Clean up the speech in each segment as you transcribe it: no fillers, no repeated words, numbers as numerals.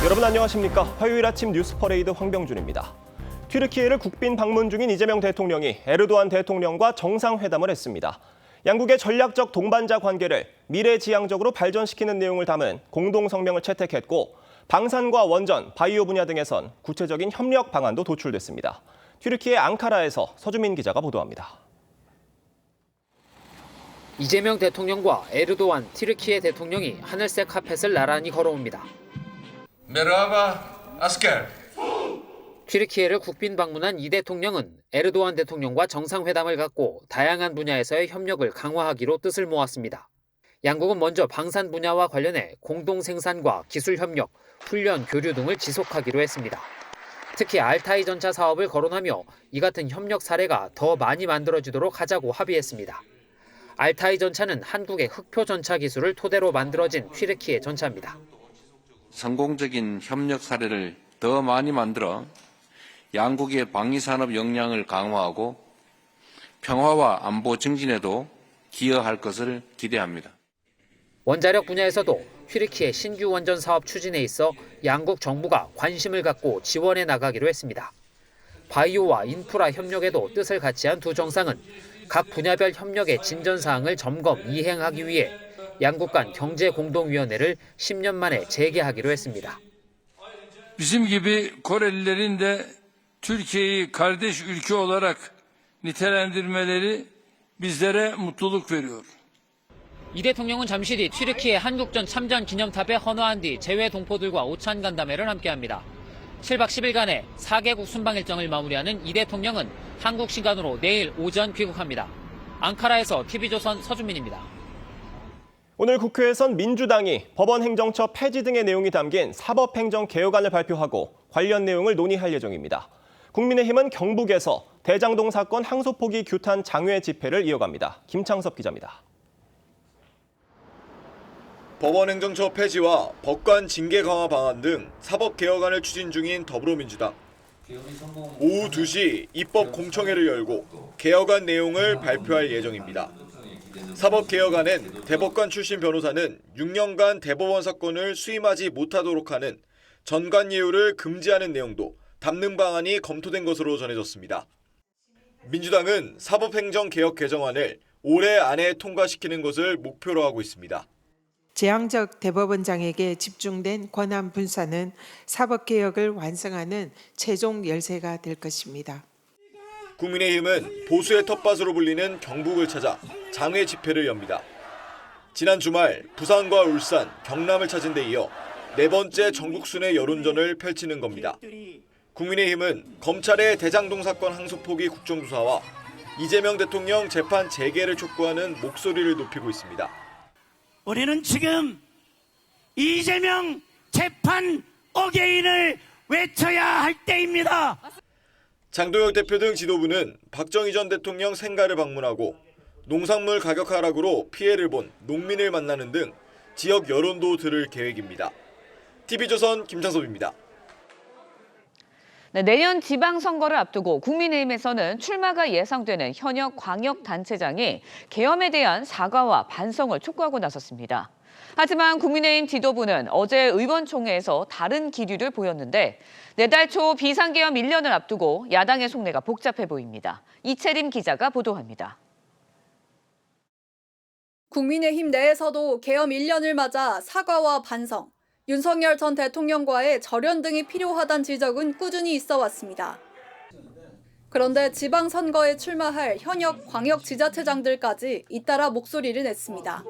여러분 안녕하십니까? 화요일 아침 뉴스 퍼레이드 황병준입니다. 튀르키예를 국빈 방문 중인 이재명 대통령이 에르도안 대통령과 정상회담을 했습니다. 양국의 전략적 동반자 관계를 미래지향적으로 발전시키는 내용을 담은 공동성명을 채택했고 방산과 원전, 바이오 분야 등에선 구체적인 협력 방안도 도출됐습니다. 튀르키예 앙카라에서 서주민 기자가 보도합니다. 이재명 대통령과 에르도안 튀르키예 대통령이 하늘색 카펫을 나란히 걸어옵니다. 메르하바 아스켈. 튀르키예를 국빈 방문한 이 대통령은 에르도안 대통령과 정상회담을 갖고 다양한 분야에서의 협력을 강화하기로 뜻을 모았습니다. 양국은 먼저 방산 분야와 관련해 공동 생산과 기술 협력, 훈련, 교류 등을 지속하기로 했습니다. 특히 알타이 전차 사업을 거론하며 이 같은 협력 사례가 더 많이 만들어지도록 하자고 합의했습니다. 알타이 전차는 한국의 흑표 전차 기술을 토대로 만들어진 튀르키예 전차입니다. 성공적인 협력 사례를 더 많이 만들어 양국의 방위산업 역량을 강화하고 평화와 안보 증진에도 기여할 것을 기대합니다. 원자력 분야에서도 튀르키예 신규 원전 사업 추진에 있어 양국 정부가 관심을 갖고 지원해 나가기로 했습니다. 바이오와 인프라 협력에도 뜻을 같이 한 두 정상은 각 분야별 협력의 진전 사항을 점검, 이행하기 위해 양국 간 경제공동위원회를 10년 만에 재개하기로 했습니다. Bizim gibi Korelilerin de Türkiye'yi kardeş ülke olarak nitelendirmeleri bizlere mutluluk veriyor. 이 대통령은 잠시 뒤 튀르키예 한국전 참전 기념탑에 헌화한 뒤 재외 동포들과 오찬 간담회를 함께합니다. 7박 10일간의 4개국 순방 일정을 마무리하는 이 대통령은 한국 시간으로 내일 오전 귀국합니다. 앙카라에서 TV조선 서준민입니다. 오늘 국회에선 민주당이 법원 행정처 폐지 등의 내용이 담긴 사법행정개혁안을 발표하고 관련 내용을 논의할 예정입니다. 국민의힘은 경북에서 대장동 사건 항소포기 규탄 장외 집회를 이어갑니다. 김창섭 기자입니다. 법원 행정처 폐지와 법관 징계 강화 방안 등 사법개혁안을 추진 중인 더불어민주당. 오후 2시 입법 공청회를 열고 개혁안 내용을 발표할 예정입니다. 사법개혁안엔 대법관 출신 변호사는 6년간 대법원 사건을 수임하지 못하도록 하는 전관예우를 금지하는 내용도 담는 방안이 검토된 것으로 전해졌습니다. 민주당은 사법행정개혁 개정안을 올해 안에 통과시키는 것을 목표로 하고 있습니다. 재앙적 대법원장에게 집중된 권한 분산은 사법개혁을 완성하는 최종 열쇠가 될 것입니다. 국민의힘은 보수의 텃밭으로 불리는 경북을 찾아 장외 집회를 엽니다. 지난 주말 부산과 울산, 경남을 찾은 데 이어 네 번째 전국 순회 여론전을 펼치는 겁니다. 국민의힘은 검찰의 대장동 사건 항소포기 국정조사와 이재명 대통령 재판 재개를 촉구하는 목소리를 높이고 있습니다. 우리는 지금 이재명 재판 어게인을 외쳐야 할 때입니다. 장도혁 대표 등 지도부는 박정희 전 대통령 생가를 방문하고 농산물 가격 하락으로 피해를 본 농민을 만나는 등 지역 여론도 들을 계획입니다. TV조선 김창섭입니다. 네, 내년 지방선거를 앞두고 국민의힘에서는 출마가 예상되는 현역 광역단체장이 계엄에 대한 사과와 반성을 촉구하고 나섰습니다. 하지만 국민의힘 지도부는 어제 의원총회에서 다른 기류를 보였는데 내달 초 비상계엄 1년을 앞두고 야당의 속내가 복잡해 보입니다. 이채림 기자가 보도합니다. 국민의힘 내에서도 계엄 1년을 맞아 사과와 반성, 윤석열 전 대통령과의 절연 등이 필요하다는 지적은 꾸준히 있어 왔습니다. 그런데 지방선거에 출마할 현역 광역지자체장들까지 잇따라 목소리를 냈습니다.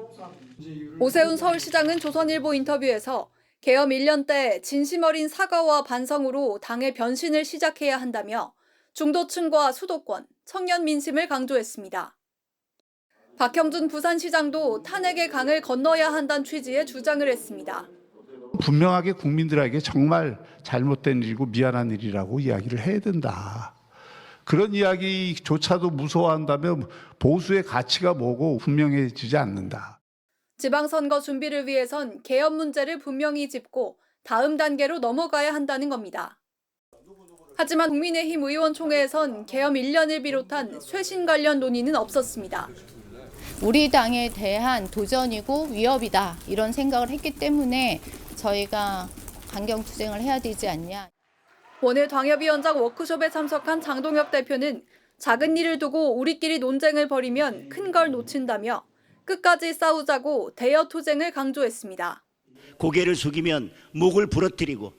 오세훈 서울시장은 조선일보 인터뷰에서 계엄 1년 때 진심 어린 사과와 반성으로 당의 변신을 시작해야 한다며 중도층과 수도권, 청년 민심을 강조했습니다. 박형준 부산시장도 탄핵의 강을 건너야 한다는 취지의 주장을 했습니다. 분명하게 국민들에게 정말 잘못된 일이고 미안한 일이라고 이야기를 해야 된다. 그런 이야기조차도 무서워한다면 보수의 가치가 뭐고 분명해지지 않는다. 지방선거 준비를 위해선 계엄 문제를 분명히 짚고 다음 단계로 넘어가야 한다는 겁니다. 하지만 국민의힘 의원총회에선 계엄 1년을 비롯한 쇄신 관련 논의는 없었습니다. 우리 당에 대한 도전이고 위협이다 이런 생각을 했기 때문에 저희가 강경투쟁을 해야 되지 않냐. 오늘 당협위원장 워크숍에 참석한 장동혁 대표는 작은 일을 두고 우리끼리 논쟁을 벌이면 큰 걸 놓친다며 끝까지 싸우자고 대여 투쟁을 강조했습니다. 고개를 숙이면 목을 부러뜨리고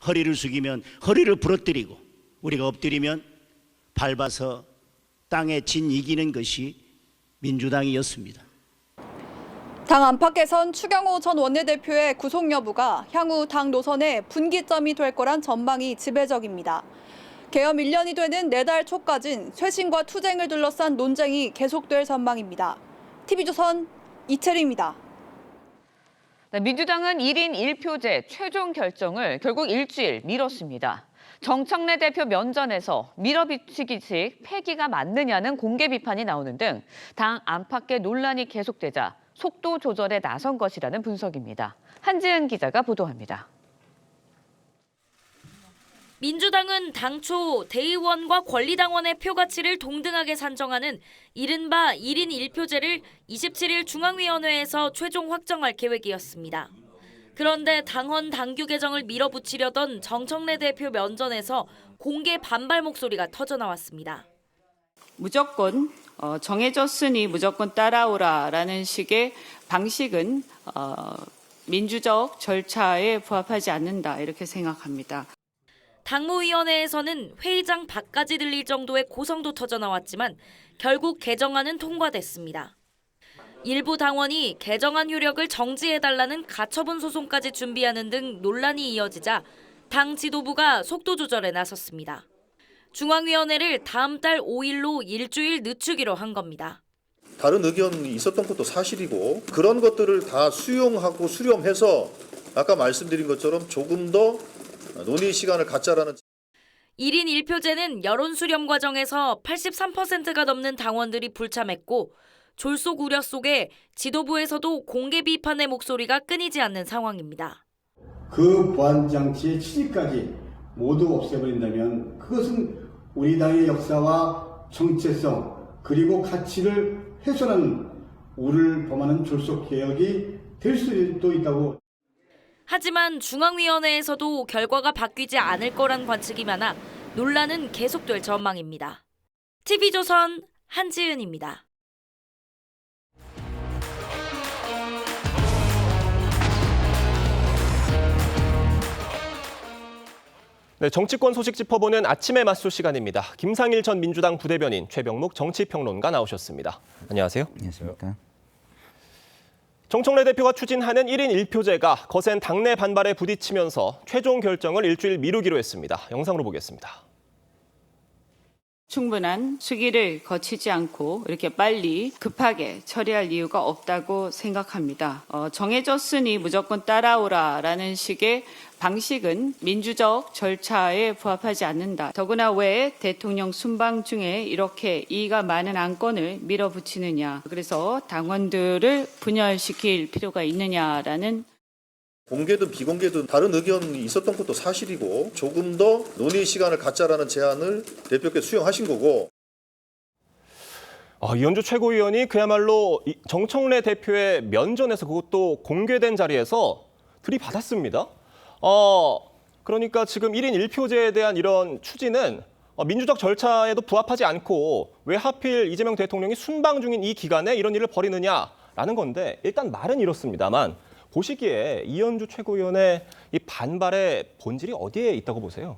허리를 숙이면 허리를 부러뜨리고 우리가 엎드리면 밟아서 땅에 진 이기는 것이 민주당이었습니다. 당 안팎에선 추경호 전 원내대표의 구속 여부가 향후 당 노선의 분기점이 될 거란 전망이 지배적입니다. 개엄 1년이 되는 내달 초까지는 쇄신과 투쟁을 둘러싼 논쟁이 계속될 전망입니다. TV조선 이채리입니다. 민주당은 1인 1표제 최종 결정을 결국 일주일 미뤘습니다. 정청래 대표 면전에서 밀어붙이기식 폐기가 맞느냐는 공개 비판이 나오는 등 당 안팎의 논란이 계속되자 속도 조절에 나선 것이라는 분석입니다. 한지은 기자가 보도합니다. 민주당은 당초 대의원과 권리당원의 표 가치를 동등하게 산정하는 이른바 1인 1표제를 27일 중앙위원회에서 최종 확정할 계획이었습니다. 그런데 당헌 당규 개정을 밀어붙이려던 정청래 대표 면전에서 공개 반발 목소리가 터져나왔습니다. 무조건 정해졌으니 무조건 따라오라라는 식의 방식은 민주적 절차에 부합하지 않는다 이렇게 생각합니다. 당무위원회에서는 회의장 밖까지 들릴 정도의 고성도 터져나왔지만 결국 개정안은 통과됐습니다. 일부 당원이 개정안 효력을 정지해달라는 가처분 소송까지 준비하는 등 논란이 이어지자 당 지도부가 속도 조절에 나섰습니다. 중앙위원회를 다음 달 5일로 일주일 늦추기로 한 겁니다. 다른 의견이 있었던 것도 사실이고 그런 것들을 다 수용하고 수렴해서 아까 말씀드린 것처럼 조금 더 논의 시간을 갖자라는 1인 1표제는 여론 수렴 과정에서 83%가 넘는 당원들이 불참했고 졸속 우려 속에 지도부에서도 공개 비판의 목소리가 끊이지 않는 상황입니다. 그 보안장치의 취지까지 모두 없애버린다면 그것은 우리 당의 역사와 정체성 그리고 가치를 훼손하는 우를 범하는 졸속개혁이 될 수도 있다고. 하지만 중앙위원회에서도 결과가 바뀌지 않을 거란 관측이 많아 논란은 계속될 전망입니다. TV조선 한지은입니다. 네, 정치권 소식 짚어보는 아침의 맞수 시간입니다. 김상일 전 민주당 부대변인, 최병묵 정치평론가 나오셨습니다. 안녕하세요. 안녕하십니까. 정청래 대표가 추진하는 1인 1표제가 거센 당내 반발에 부딪히면서 최종 결정을 일주일 미루기로 했습니다. 영상으로 보겠습니다. 충분한 수기를 거치지 않고 이렇게 빨리 급하게 처리할 이유가 없다고 생각합니다. 정해졌으니 무조건 따라오라라는 식의 방식은 민주적 절차에 부합하지 않는다. 더구나 왜 대통령 순방 중에 이렇게 이의가 많은 안건을 밀어붙이느냐. 그래서 당원들을 분열시킬 필요가 있느냐라는 공개든 비공개든 다른 의견이 있었던 것도 사실이고 조금 더 논의 시간을 갖자라는 제안을 대표께서 수용하신 거고. 이현주 최고위원이 그야말로 정청래 대표의 면전에서 그것도 공개된 자리에서 들이받았습니다. 그러니까 지금 1인 1표제에 대한 이런 추진은 민주적 절차에도 부합하지 않고 왜 하필 이재명 대통령이 순방 중인 이 기간에 이런 일을 벌이느냐라는 건데 일단 말은 이렇습니다만 보시기에 이현주 최고위원의 이 반발의 본질이 어디에 있다고 보세요?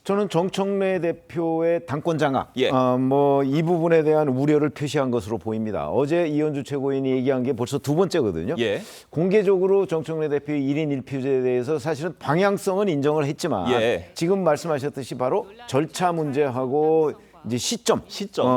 저는 정청래 대표의 당권 장악, 예. 이 부분에 대한 우려를 표시한 것으로 보입니다. 어제 이현주 최고위원이 얘기한 게 벌써 두 번째거든요. 예. 공개적으로 정청래 대표의 1인 1표제에 대해서 사실은 방향성은 인정을 했지만 예. 지금 말씀하셨듯이 바로 절차 문제하고 이제 시점.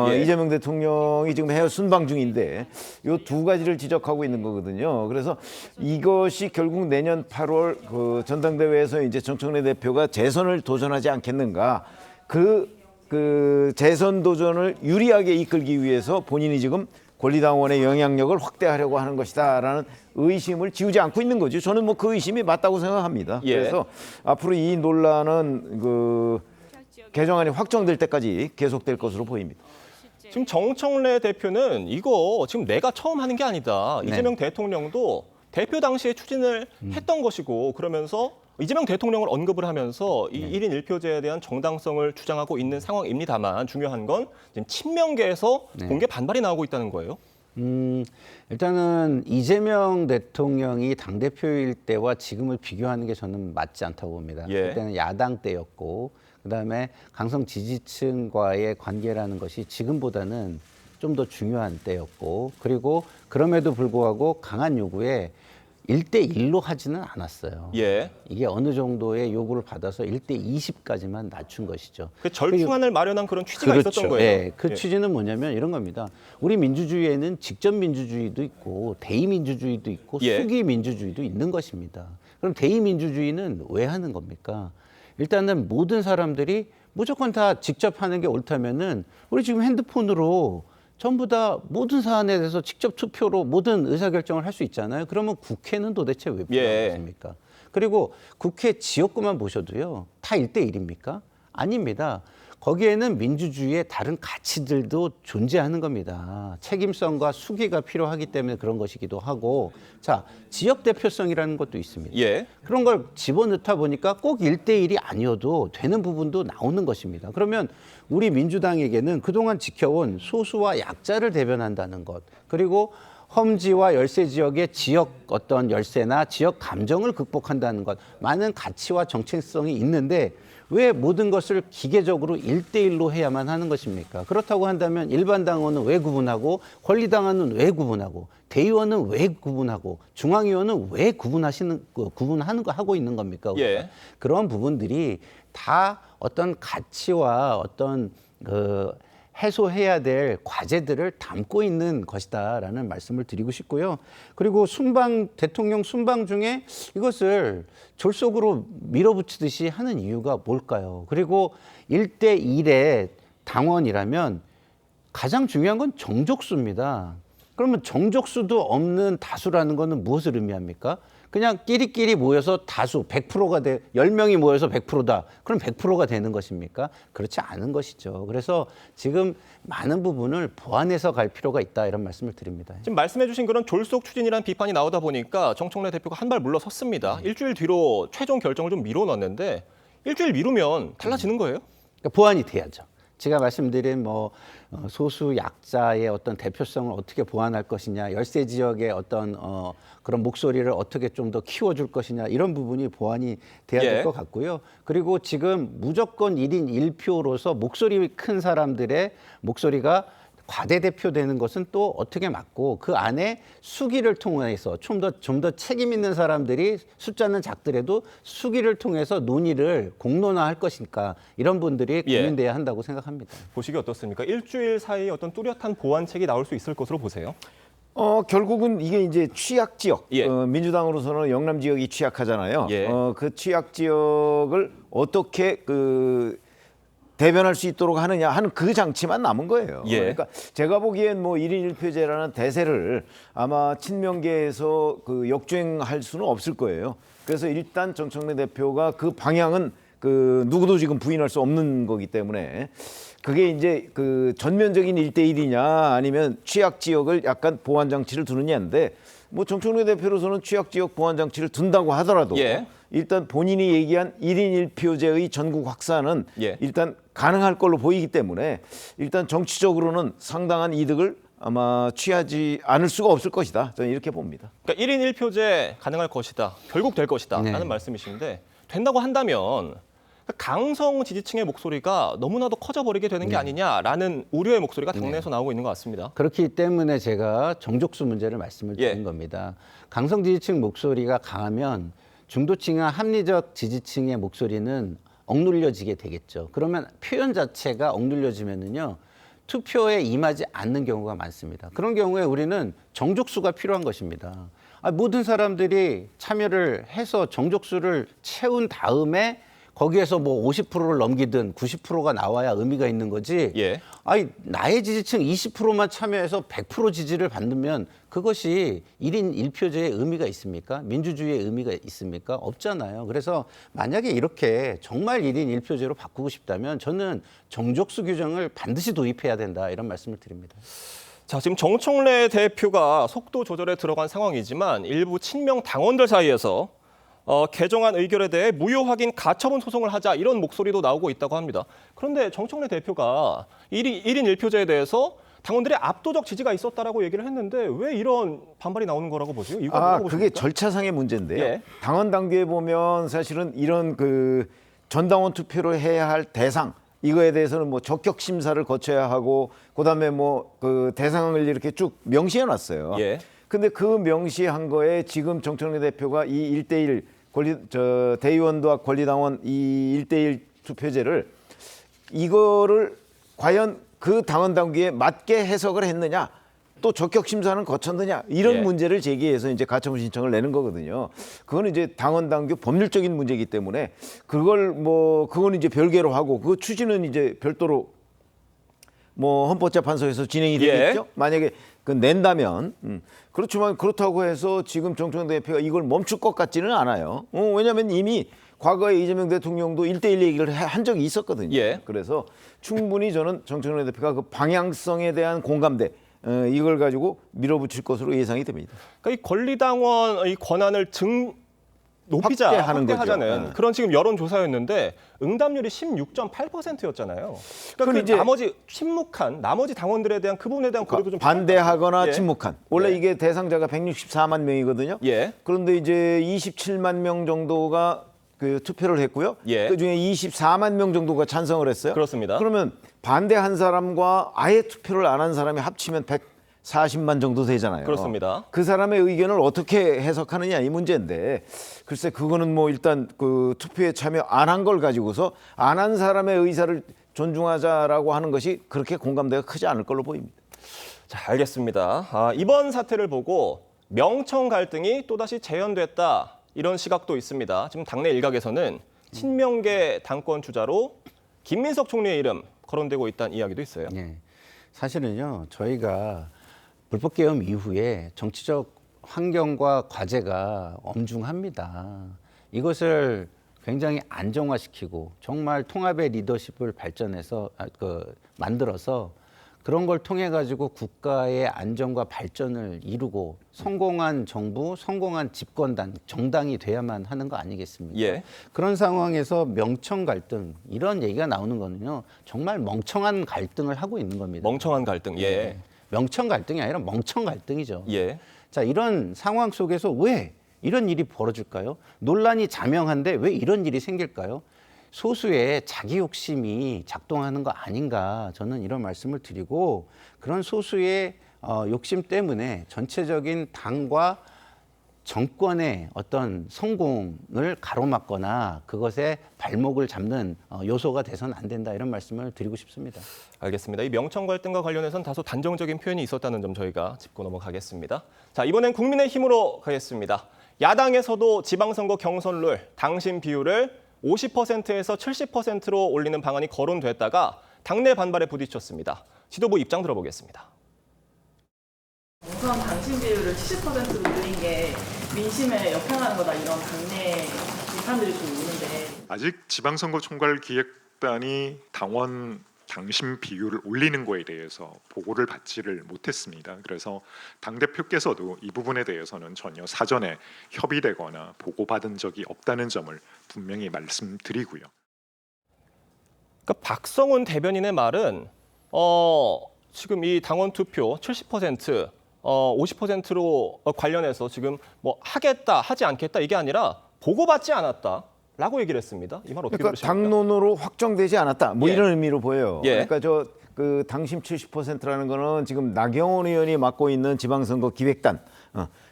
예. 이재명 대통령이 지금 해외 순방 중인데 이 두 가지를 지적하고 있는 거거든요. 그래서 이것이 결국 내년 8월 그 전당대회에서 이제 정청래 대표가 재선을 도전하지 않겠는가. 그 재선 도전을 유리하게 이끌기 위해서 본인이 지금 권리당원의 영향력을 확대하려고 하는 것이다라는 의심을 지우지 않고 있는 거죠. 저는 뭐 그 의심이 맞다고 생각합니다. 예. 그래서 앞으로 이 논란은 개정안이 확정될 때까지 계속될 것으로 보입니다. 지금 정청래 대표는 이거 지금 내가 처음 하는 게 아니다. 네. 이재명 대통령도 대표 당시에 추진을 했던 것이고 그러면서 이재명 대통령을 언급을 하면서 이 1인 1표제에 대한 정당성을 주장하고 있는 상황입니다만 중요한 건 지금 친명계에서 공개 반발이 나오고 있다는 거예요. 일단은 이재명 대통령이 당대표일 때와 지금을 비교하는 게 저는 맞지 않다고 봅니다. 그때는 야당 때였고 그다음에 강성 지지층과의 관계라는 것이 지금보다는 좀 더 중요한 때였고 그리고 그럼에도 불구하고 강한 요구에 1대1로 하지는 않았어요. 이게 어느 정도의 요구를 받아서 1대20까지만 낮춘 것이죠. 그 절충안을 마련한 그런 취지가 있었던 거예요. 네, 그 취지는 뭐냐면 이런 겁니다. 우리 민주주의에는 직접 민주주의도 있고 대의 민주주의도 있고 수기 민주주의도 있는 것입니다. 그럼 대의 민주주의는 왜 하는 겁니까? 일단은 모든 사람들이 무조건 다 직접 하는 게 옳다면은 우리 지금 핸드폰으로 전부 다 모든 사안에 대해서 직접 투표로 모든 의사결정을 할 수 있잖아요. 그러면 국회는 도대체 왜 필요하겠습니까? 그리고 국회 지역구만 보셔도요. 다 1대1입니까? 아닙니다. 거기에는 민주주의의 다른 가치들도 존재하는 겁니다. 책임성과 수기가 필요하기 때문에 그런 것이기도 하고 자, 지역 대표성이라는 것도 있습니다. 그런 걸 집어넣다 보니까 꼭 1대1이 아니어도 되는 부분도 나오는 것입니다. 그러면 우리 민주당에게는 그동안 지켜온 소수와 약자를 대변한다는 것 그리고 험지와 열세 지역의 지역 어떤 열세나 지역 감정을 극복한다는 것 많은 가치와 정체성이 있는데 왜 모든 것을 기계적으로 1대1로 해야만 하는 것입니까? 그렇다고 한다면 일반 당원은 왜 구분하고 권리당원은 왜 구분하고 대의원은 왜 구분하고 중앙위원은 왜 구분하는 거 하고 있는 겁니까? 그런 부분들이 다 어떤 가치와 어떤 해소해야 될 과제들을 담고 있는 것이다라는 말씀을 드리고 싶고요. 그리고 대통령 순방 중에 이것을 졸속으로 밀어붙이듯이 하는 이유가 뭘까요? 그리고 1대1의 당원이라면 가장 중요한 건 정족수입니다. 그러면 정족수도 없는 다수라는 것은 무엇을 의미합니까? 그냥 끼리끼리 모여서 다수 100%가 10명이 모여서 100%다. 그럼 100%가 되는 것입니까? 그렇지 않은 것이죠. 그래서 지금 많은 부분을 보완해서 갈 필요가 있다 이런 말씀을 드립니다. 지금 말씀해 주신 그런 졸속 추진이라는 비판이 나오다 보니까 정청래 대표가 한 발 물러섰습니다. 일주일 뒤로 최종 결정을 좀 미뤄놨는데 일주일 미루면 달라지는 거예요? 그러니까 보완이 돼야죠. 제가 말씀드린 소수 약자의 어떤 대표성을 어떻게 보완할 것이냐, 열세 지역의 어떤 그런 목소리를 어떻게 좀 더 키워줄 것이냐 이런 부분이 보완이 돼야 될 것 같고요. 그리고 지금 무조건 1인 1표로서 목소리 큰 사람들의 목소리가 과대대표되는 것은 또 어떻게 막고 그 안에 수기를 통해서 좀 더 책임 있는 사람들이 숫자는 작더라도 수기를 통해서 논의를 공론화할 것이니까 이런 분들이 고민돼야 한다고 생각합니다. 보시기 어떻습니까? 일주일 사이에 어떤 뚜렷한 보완책이 나올 수 있을 것으로 보세요? 결국은 이게 이제 취약 지역, 민주당으로서는 영남 지역이 취약하잖아요. 그 취약 지역을 어떻게 대변할 수 있도록 하느냐 하는 그 장치만 남은 거예요. 그러니까 제가 보기엔 1인 1표제라는 대세를 아마 친명계에서 역주행할 수는 없을 거예요. 그래서 일단 정청래 대표가 그 방향은 누구도 지금 부인할 수 없는 거기 때문에 그게 이제 전면적인 1대1이냐 아니면 취약 지역을 약간 보완 장치를 두느냐인데 정청래 대표로서는 취약 지역 보완 장치를 둔다고 하더라도 일단 본인이 얘기한 1인 1표제의 전국 확산은 일단 가능할 걸로 보이기 때문에 일단 정치적으로는 상당한 이득을 아마 취하지 않을 수가 없을 것이다. 저는 이렇게 봅니다. 그러니까 1인 1표제 가능할 것이다. 결국 될 것이다. 라는 말씀이신데 된다고 한다면 강성 지지층의 목소리가 너무나도 커져버리게 되는 게 아니냐라는 우려의 목소리가 당내에서 나오고 있는 것 같습니다. 그렇기 때문에 제가 정족수 문제를 말씀을 드린 겁니다. 강성 지지층 목소리가 강하면 중도층과 합리적 지지층의 목소리는 억눌려지게 되겠죠. 그러면 표현 자체가 억눌려지면은요. 투표에 임하지 않는 경우가 많습니다. 그런 경우에 우리는 정족수가 필요한 것입니다. 모든 사람들이 참여를 해서 정족수를 채운 다음에 거기에서 50%를 넘기든 90%가 나와야 의미가 있는 거지. 나의 지지층 20%만 참여해서 100% 지지를 받으면 그것이 1인 1표제의 의미가 있습니까? 민주주의의 의미가 있습니까? 없잖아요. 그래서 만약에 이렇게 정말 1인 1표제로 바꾸고 싶다면 저는 정족수 규정을 반드시 도입해야 된다 이런 말씀을 드립니다. 자, 지금 정청래 대표가 속도 조절에 들어간 상황이지만 일부 친명 당원들 사이에서 개정안 의결에 대해 무효 확인 가처분 소송을 하자 이런 목소리도 나오고 있다고 합니다. 그런데 정청래 대표가 1인 1표제에 대해서 당원들의 압도적 지지가 있었다라고 얘기를 했는데 왜 이런 반발이 나오는 거라고 보세요? 이거 뭐라고 그게 보십니까? 절차상의 문제인데요. 예. 당원 당규에 보면 사실은 이런 그 전당원 투표를 해야 할 대상 이거에 대해서는 뭐 적격 심사를 거쳐야 하고 그다음에 뭐 그 대상을 이렇게 쭉 명시해 놨어요. 예. 근데 그 명시한 거에 지금 정청래 대표가 이 1대1 대의원과 권리당원 이 1대1 투표제를 이거를 과연 그 당원 당규에 맞게 해석을 했느냐 또 적격 심사는 거쳤느냐 이런 예. 문제를 제기해서 이제 가처분 신청을 내는 거거든요. 그거는 이제 당원 당규 법률적인 문제이기 때문에 그건 이제 별개로 하고 그 추진은 이제 별도로 뭐 헌법재판소에서 진행이 되겠죠. 만약에 그 낸다면 그렇지만 그렇다고 해서 지금 정청래 대표가 이걸 멈출 것 같지는 않아요. 왜냐하면 이미 과거에 이재명 대통령도 1대1 얘기를 한 적이 있었거든요. 예. 그래서 충분히 저는 정청래 대표가 그 방향성에 대한 공감대 이걸 가지고 밀어붙일 것으로 예상이 됩니다. 그러니까 이 권리당원의 권한을 확대하자는 거죠. 그런 지금 여론조사였는데 응답률이 16.8%였잖아요. 그러니까 이제 나머지 침묵한 나머지 당원들에 대한 그 부분에 대한 고려도 좀 반대하거나 예. 침묵한. 원래 예. 이게 대상자가 164만 명이거든요. 예. 그런데 이제 27만 명 정도가 그 투표를 했고요. 예. 그중에 24만 명 정도가 찬성을 했어요. 그렇습니다. 그러면 반대한 사람과 아예 투표를 안 한 사람이 합치면 140만 정도 되잖아요. 그렇습니다. 그 사람의 의견을 어떻게 해석하느냐 이 문제인데 글쎄 그거는 뭐 일단 그 투표에 참여 안 한 걸 가지고서 안 한 사람의 의사를 존중하자라고 하는 것이 그렇게 공감대가 크지 않을 걸로 보입니다. 자, 알겠습니다. 이번 사태를 보고 명청 갈등이 또다시 재현됐다 이런 시각도 있습니다. 지금 당내 일각에서는 친명계 당권 주자로 김민석 총리의 이름 거론되고 있다는 이야기도 있어요. 네. 사실은요, 저희가 불법개혁 이후에 정치적 환경과 과제가 엄중합니다. 이것을 굉장히 안정화시키고 정말 통합의 리더십을 발전해서 만들어서 그런 걸 통해 가지고 국가의 안정과 발전을 이루고 성공한 정부, 성공한 집권당, 정당이 돼야만 하는 거 아니겠습니까? 예. 그런 상황에서 명청 갈등 이런 얘기가 나오는 거는요. 정말 멍청한 갈등을 하고 있는 겁니다. 멍청한 갈등. 예. 네. 명청 갈등이 아니라 멍청 갈등이죠. 예. 자, 이런 상황 속에서 왜 이런 일이 벌어질까요? 논란이 자명한데 왜 이런 일이 생길까요? 소수의 자기 욕심이 작동하는 거 아닌가 저는 이런 말씀을 드리고 그런 소수의 욕심 때문에 전체적인 당과 정권의 어떤 성공을 가로막거나 그것에 발목을 잡는 요소가 돼서는 안 된다 이런 말씀을 드리고 싶습니다. 알겠습니다. 이 명청 갈등과 관련해서는 다소 단정적인 표현이 있었다는 점 저희가 짚고 넘어가겠습니다. 자, 이번엔 국민의힘으로 가겠습니다. 야당에서도 지방선거 경선룰 당심 비율을 50%에서 70%로 올리는 방안이 거론됐다가 당내 반발에 부딪혔습니다. 지도부 입장 들어보겠습니다. 우선 당심 비율을 70%로 늘린 게 민심에 역행하는 거다 이런 당내 비판들이 좀 있는데 아직 지방선거 총괄 기획단이 당원 당심 비율을 올리는 거에 대해서 보고를 받지를 못했습니다. 그래서 당대표께서도 이 부분에 대해서는 전혀 사전에 협의되거나 보고받은 적이 없다는 점을 분명히 말씀드리고요. 그러니까 박성훈 대변인의 말은 지금 이 당원 투표 70%, 50%로 관련해서 지금 뭐 하겠다, 하지 않겠다 이게 아니라 보고받지 않았다. 라고 얘기를 했습니다. 이 말 어떻게 그러니까 들으십니까? 당론으로 확정되지 않았다. 뭐 예. 이런 의미로 보여요. 예. 그러니까 그 당심 70%라는 거는 지금 나경원 의원이 맡고 있는 지방선거 기획단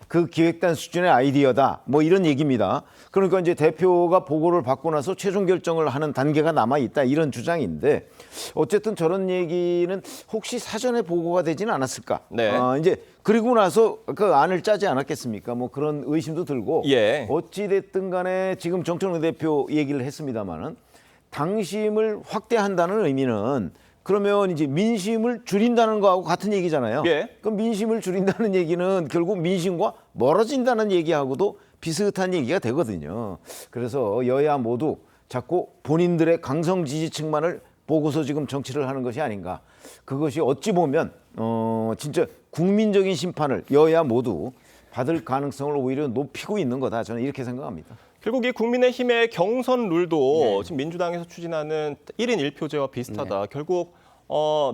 그 기획단 수준의 아이디어다. 뭐 이런 얘기입니다. 그러니까 이제 대표가 보고를 받고 나서 최종 결정을 하는 단계가 남아 있다. 이런 주장인데 어쨌든 저런 얘기는 혹시 사전에 보고가 되지는 않았을까? 네. 이제 그리고 나서 그 안을 짜지 않았겠습니까? 뭐 그런 의심도 들고 예. 어찌 됐든 간에 지금 정청래 대표 얘기를 했습니다마는 당심을 확대한다는 의미는 그러면 이제 민심을 줄인다는 거하고 같은 얘기잖아요. 예. 그럼 민심을 줄인다는 얘기는 결국 민심과 멀어진다는 얘기하고도 비슷한 얘기가 되거든요. 그래서 여야 모두 자꾸 본인들의 강성 지지층만을 보고서 지금 정치를 하는 것이 아닌가. 그것이 어찌 보면 진짜 국민적인 심판을 여야 모두 받을 가능성을 오히려 높이고 있는 거다. 저는 이렇게 생각합니다. 결국 이 국민의힘의 경선 룰도 지금 민주당에서 추진하는 1인 1표제와 비슷하다. 결국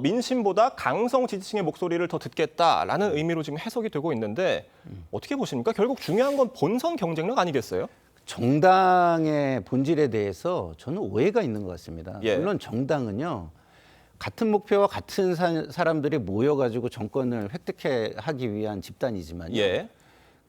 민심보다 강성 지지층의 목소리를 더 듣겠다라는 의미로 지금 해석이 되고 있는데 어떻게 보십니까? 결국 중요한 건 본선 경쟁력 아니겠어요? 정당의 본질에 대해서 저는 오해가 있는 것 같습니다. 물론 정당은요. 같은 목표와 같은 사람들이 모여가지고 정권을 획득하기 위한 집단이지만요.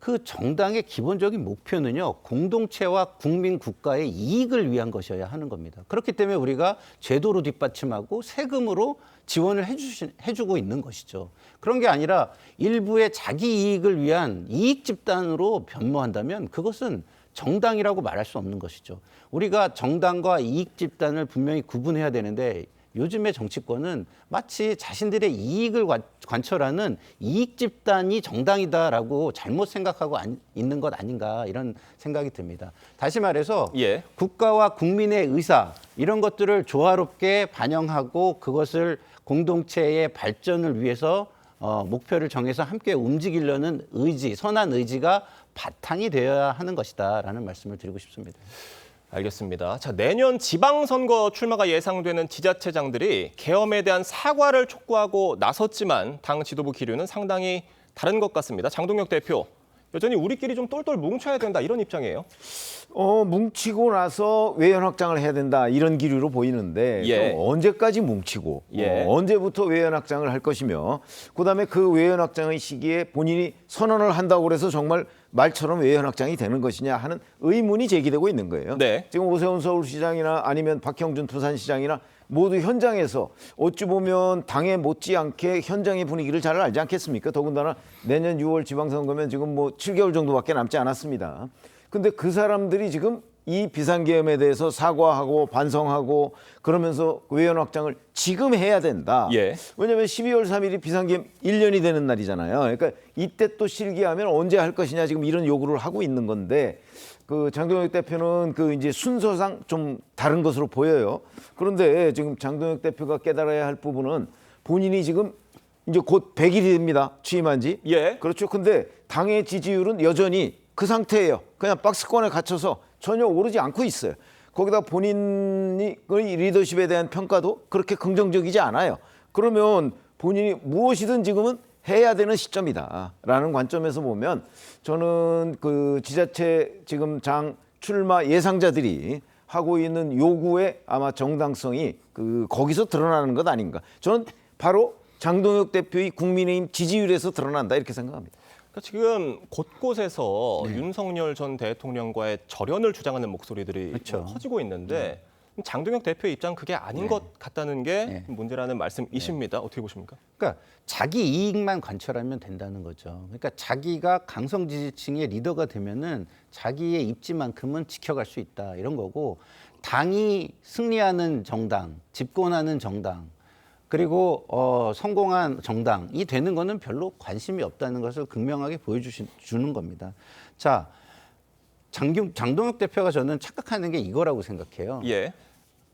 그 정당의 기본적인 목표는요. 공동체와 국민 국가의 이익을 위한 것이어야 하는 겁니다. 그렇기 때문에 우리가 제도로 뒷받침하고 세금으로 지원을 해주고 있는 것이죠. 그런 게 아니라 일부의 자기 이익을 위한 이익 집단으로 변모한다면 그것은 정당이라고 말할 수 없는 것이죠. 우리가 정당과 이익 집단을 분명히 구분해야 되는데 요즘의 정치권은 마치 자신들의 이익을 관철하는 이익 집단이 정당이다라고 잘못 생각하고 있는 것 아닌가 이런 생각이 듭니다. 다시 말해서 국가와 국민의 의사 이런 것들을 조화롭게 반영하고 그것을 공동체의 발전을 위해서 목표를 정해서 함께 움직이려는 의지, 선한 의지가 바탕이 되어야 하는 것이다라는 말씀을 드리고 싶습니다. 알겠습니다. 자, 내년 지방선거 출마가 예상되는 지자체장들이 계엄에 대한 사과를 촉구하고 나섰지만 당 지도부 기류는 상당히 다른 것 같습니다. 장동혁 대표, 여전히 우리끼리 좀 똘똘 뭉쳐야 된다 이런 입장이에요. 뭉치고 나서 외연 확장을 해야 된다 이런 기류로 보이는데 언제까지 뭉치고 언제부터 외연 확장을 할 것이며 그다음에 그 외연 확장의 시기에 본인이 선언을 한다고 그래서 정말 말처럼 외연 확장이 되는 것이냐 하는 의문이 제기되고 있는 거예요. 지금 오세훈 서울시장이나 아니면 박형준 부산시장이나 모두 현장에서 어찌 보면 당에 못지않게 현장의 분위기를 잘 알지 않겠습니까? 더군다나 내년 6월 지방선거면 지금 뭐 7개월 정도밖에 남지 않았습니다. 근데 그 사람들이 지금 이 비상계엄에 대해서 사과하고 반성하고 그러면서 외연 확장을 지금 해야 된다. 왜냐하면 12월 3일이 비상계엄 1년이 되는 날이잖아요. 그러니까 이때 또 실기하면 언제 할 것이냐 지금 이런 요구를 하고 있는 건데 그 장동혁 대표는 그 이제 순서상 좀 다른 것으로 보여요. 그런데 지금 장동혁 대표가 깨달아야 할 부분은 본인이 지금 이제 곧 100일이 됩니다. 취임한 지. 그렇죠. 근데 당의 지지율은 여전히 그 상태예요. 그냥 박스권에 갇혀서 전혀 오르지 않고 있어요. 거기다 본인의 리더십에 대한 평가도 그렇게 긍정적이지 않아요. 그러면 본인이 무엇이든 지금은 해야 되는 시점이다라는 관점에서 보면 저는 그 지자체 지금 장 출마 예상자들이 하고 있는 요구의 아마 정당성이 거기서 드러나는 것 아닌가. 저는 바로 장동혁 대표의 국민의힘 지지율에서 드러난다 이렇게 생각합니다. 그러니까 지금 곳곳에서 윤석열 전 대통령과의 절연을 주장하는 목소리들이 커지고 있는데 장동혁 대표의 입장 그게 아닌 것 같다는 게 문제라는 말씀이십니다. 어떻게 보십니까? 그러니까 자기 이익만 관철하면 된다는 거죠. 그러니까 자기가 강성 지지층의 리더가 되면은 자기의 입지만큼은 지켜갈 수 있다 이런 거고 당이 승리하는 정당, 집권하는 정당 그리고 성공한 정당이 되는 거는 별로 관심이 없다는 것을 극명하게 보여주는 겁니다. 자, 장동혁 대표가 저는 착각하는 게 이거라고 생각해요.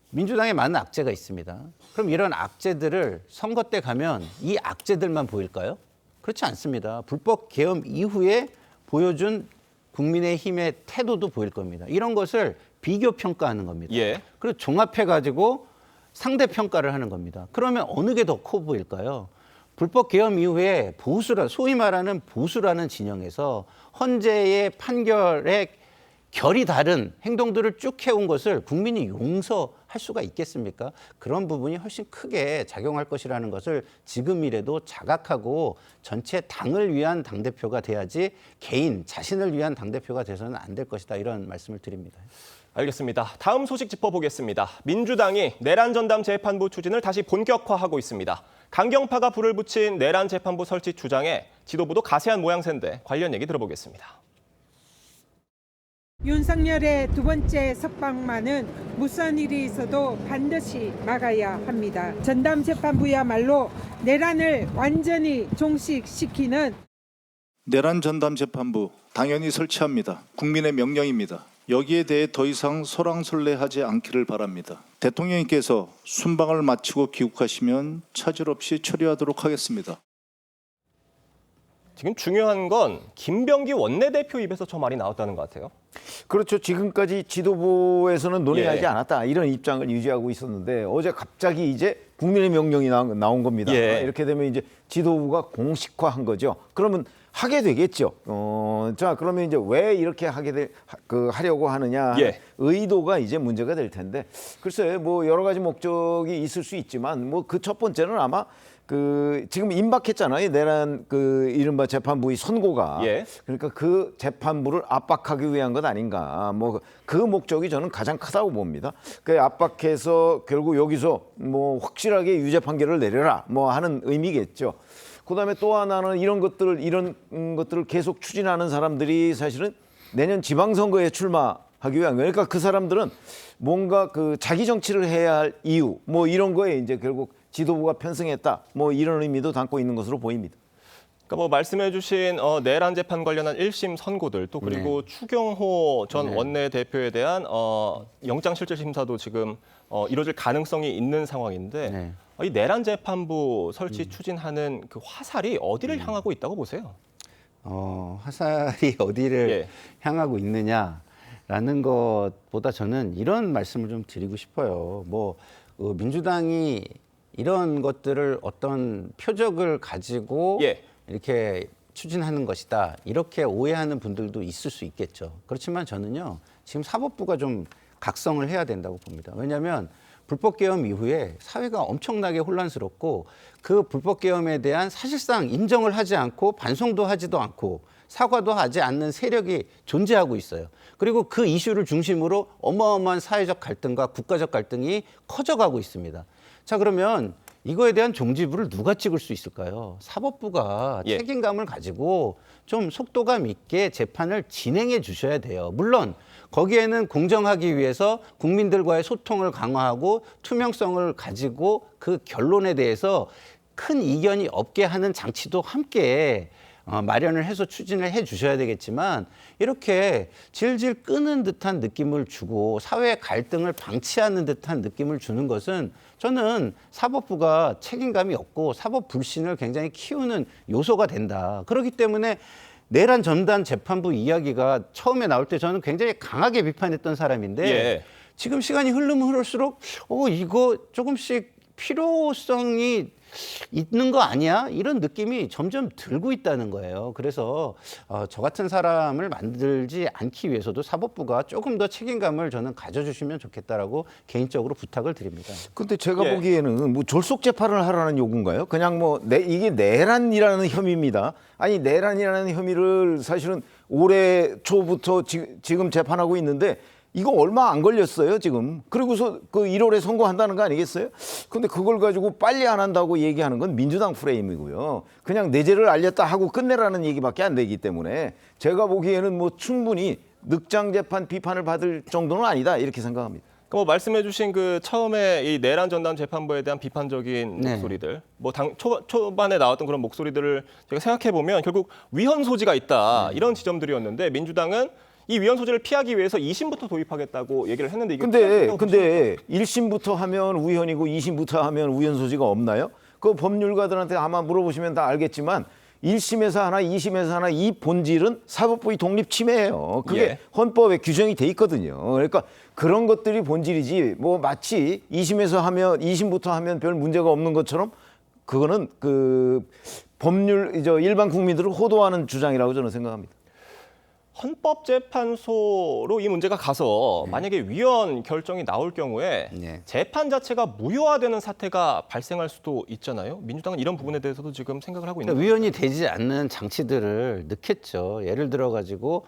민주당에 많은 악재가 있습니다. 그럼 이런 악재들을 선거 때 가면 이 악재들만 보일까요? 그렇지 않습니다. 불법 계엄 이후에 보여준 국민의힘의 태도도 보일 겁니다. 이런 것을 비교 평가하는 겁니다. 그리고 종합해가지고 상대 평가를 하는 겁니다. 그러면 어느 게 더 커 보일까요? 불법 계엄 이후에 소위 말하는 보수라는 진영에서 헌재의 판결에 결이 다른 행동들을 쭉 해온 것을 국민이 용서할 수가 있겠습니까? 그런 부분이 훨씬 크게 작용할 것이라는 것을 지금이라도 자각하고 전체 당을 위한 당대표가 돼야지 개인, 자신을 위한 당대표가 돼서는 안 될 것이다. 이런 말씀을 드립니다. 알겠습니다. 다음 소식 짚어보겠습니다. 민주당이 내란 전담 재판부 추진을 다시 본격화하고 있습니다. 강경파가 불을 붙인 내란 재판부 설치 주장에 지도부도 가세한 모양새인데 관련 얘기 들어보겠습니다. 윤석열의 두 번째 석방만은 무슨 일이 있어도 반드시 막아야 합니다. 전담재판부야말로 내란을 완전히 종식시키는 내란 전담 재판부 당연히 설치합니다. 국민의 명령입니다. 여기에 대해 더 이상 설왕설래하지 않기를 바랍니다. 대통령님께서 순방을 마치고 귀국하시면 차질 없이 처리하도록 하겠습니다. 지금 중요한 건 김병기 원내대표 입에서 저 말이 나왔다는 것 같아요. 그렇죠. 지금까지 지도부에서는 논의하지 않았다. 이런 입장을 유지하고 있었는데 어제 갑자기 이제 국민의 명령이 나온 겁니다. 이렇게 되면 이제 지도부가 공식화한 거죠. 그러면 하게 되겠죠. 자, 그러면 이제 왜 이렇게 하려고 하느냐. 의도가 이제 문제가 될 텐데. 글쎄, 뭐 여러 가지 목적이 있을 수 있지만 뭐 그 첫 번째는 아마 지금 임박했잖아요. 내란 이른바 재판부의 선고가. 그러니까 그 재판부를 압박하기 위한 것 아닌가. 뭐 그 목적이 저는 가장 크다고 봅니다. 그 압박해서 결국 여기서 뭐 확실하게 유죄 판결을 내려라 뭐 하는 의미겠죠. 그다음에 또 하나는 이런 것들을 계속 추진하는 사람들이 사실은 내년 지방선거에 출마하기 위한 거예요. 그러니까 그 사람들은 뭔가 자기 정치를 해야 할 이유 뭐 이런 거에 이제 결국 지도부가 편승했다 뭐 이런 의미도 담고 있는 것으로 보입니다. 그러니까 뭐 말씀해주신 내란 재판 관련한 1심 선고들 또 그리고 추경호 전 원내대표에 대한 영장실질심사도 지금 이루어질 가능성이 있는 상황인데 이 내란 재판부 설치 추진하는 그 화살이 어디를 향하고 있다고 보세요? 화살이 어디를 향하고 있느냐라는 것보다 저는 이런 말씀을 좀 드리고 싶어요. 민주당이 이런 것들을 어떤 표적을 가지고 이렇게 추진하는 것이다. 이렇게 오해하는 분들도 있을 수 있겠죠. 그렇지만 저는요, 지금 사법부가 좀 각성을 해야 된다고 봅니다. 왜냐하면 불법계엄 이후에 사회가 엄청나게 혼란스럽고 그 불법계엄에 대한 사실상 인정을 하지 않고 반성도 하지도 않고 사과도 하지 않는 세력이 존재하고 있어요. 그리고 그 이슈를 중심으로 어마어마한 사회적 갈등과 국가적 갈등이 커져가고 있습니다. 자, 그러면 이거에 대한 종지부를 누가 찍을 수 있을까요? 사법부가 책임감을 가지고 좀 속도감 있게 재판을 진행해 주셔야 돼요. 물론 거기에는 공정하기 위해서 국민들과의 소통을 강화하고 투명성을 가지고 그 결론에 대해서 큰 이견이 없게 하는 장치도 함께 마련을 해서 추진을 해 주셔야 되겠지만 이렇게 질질 끄는 듯한 느낌을 주고 사회 갈등을 방치하는 듯한 느낌을 주는 것은 저는 사법부가 책임감이 없고 사법 불신을 굉장히 키우는 요소가 된다. 그렇기 때문에 내란 전단 재판부 이야기가 처음에 나올 때 저는 굉장히 강하게 비판했던 사람인데 지금 시간이 흐르면 흐를수록 이거 조금씩 필요성이 있는 거 아니야? 이런 느낌이 점점 들고 있다는 거예요. 그래서 저 같은 사람을 만들지 않기 위해서도 사법부가 조금 더 책임감을 저는 가져주시면 좋겠다라고 개인적으로 부탁을 드립니다. 근데 제가 보기에는 뭐 졸속 재판을 하라는 요구인가요? 그냥 이게 내란이라는 혐의입니다. 아니 내란이라는 혐의를 사실은 올해 초부터 지금 재판하고 있는데 이거 얼마 안 걸렸어요, 지금. 그리고서 1월에 선고한다는 거 아니겠어요? 근데 그걸 가지고 빨리 안 한다고 얘기하는 건 민주당 프레임이고요. 그냥 내재를 알렸다 하고 끝내라는 얘기밖에 안 되기 때문에 제가 보기에는 충분히 늑장 재판 비판을 받을 정도는 아니다, 이렇게 생각합니다. 말씀해주신 처음에 이 내란 전담 재판부에 대한 비판적인 목소리들, 초반에 나왔던 그런 목소리들을 제가 생각해 보면 결국 위헌 소지가 있다 이런 지점들이었는데 민주당은 이 위헌 소지를 피하기 위해서 2심부터 도입하겠다고 얘기를 했는데 이게 근데 1심부터 하면 위헌이고 2심부터 하면 위헌 소지가 없나요? 그 법률가들한테 아마 물어보시면 다 알겠지만 1심에서 하나, 2심에서 하나 이 본질은 사법부의 독립 침해예요. 그게 헌법에 규정이 돼 있거든요. 그러니까 그런 것들이 본질이지 마치 2심부터 하면 별 문제가 없는 것처럼 그거는 일반 국민들을 호도하는 주장이라고 저는 생각합니다. 헌법재판소로 이 문제가 가서 만약에 위헌 결정이 나올 경우에 재판 자체가 무효화되는 사태가 발생할 수도 있잖아요. 민주당은 이런 부분에 대해서도 지금 생각을 하고 있는 거죠. 위헌이 되지 않는 장치들을 넣겠죠. 예를 들어 가지고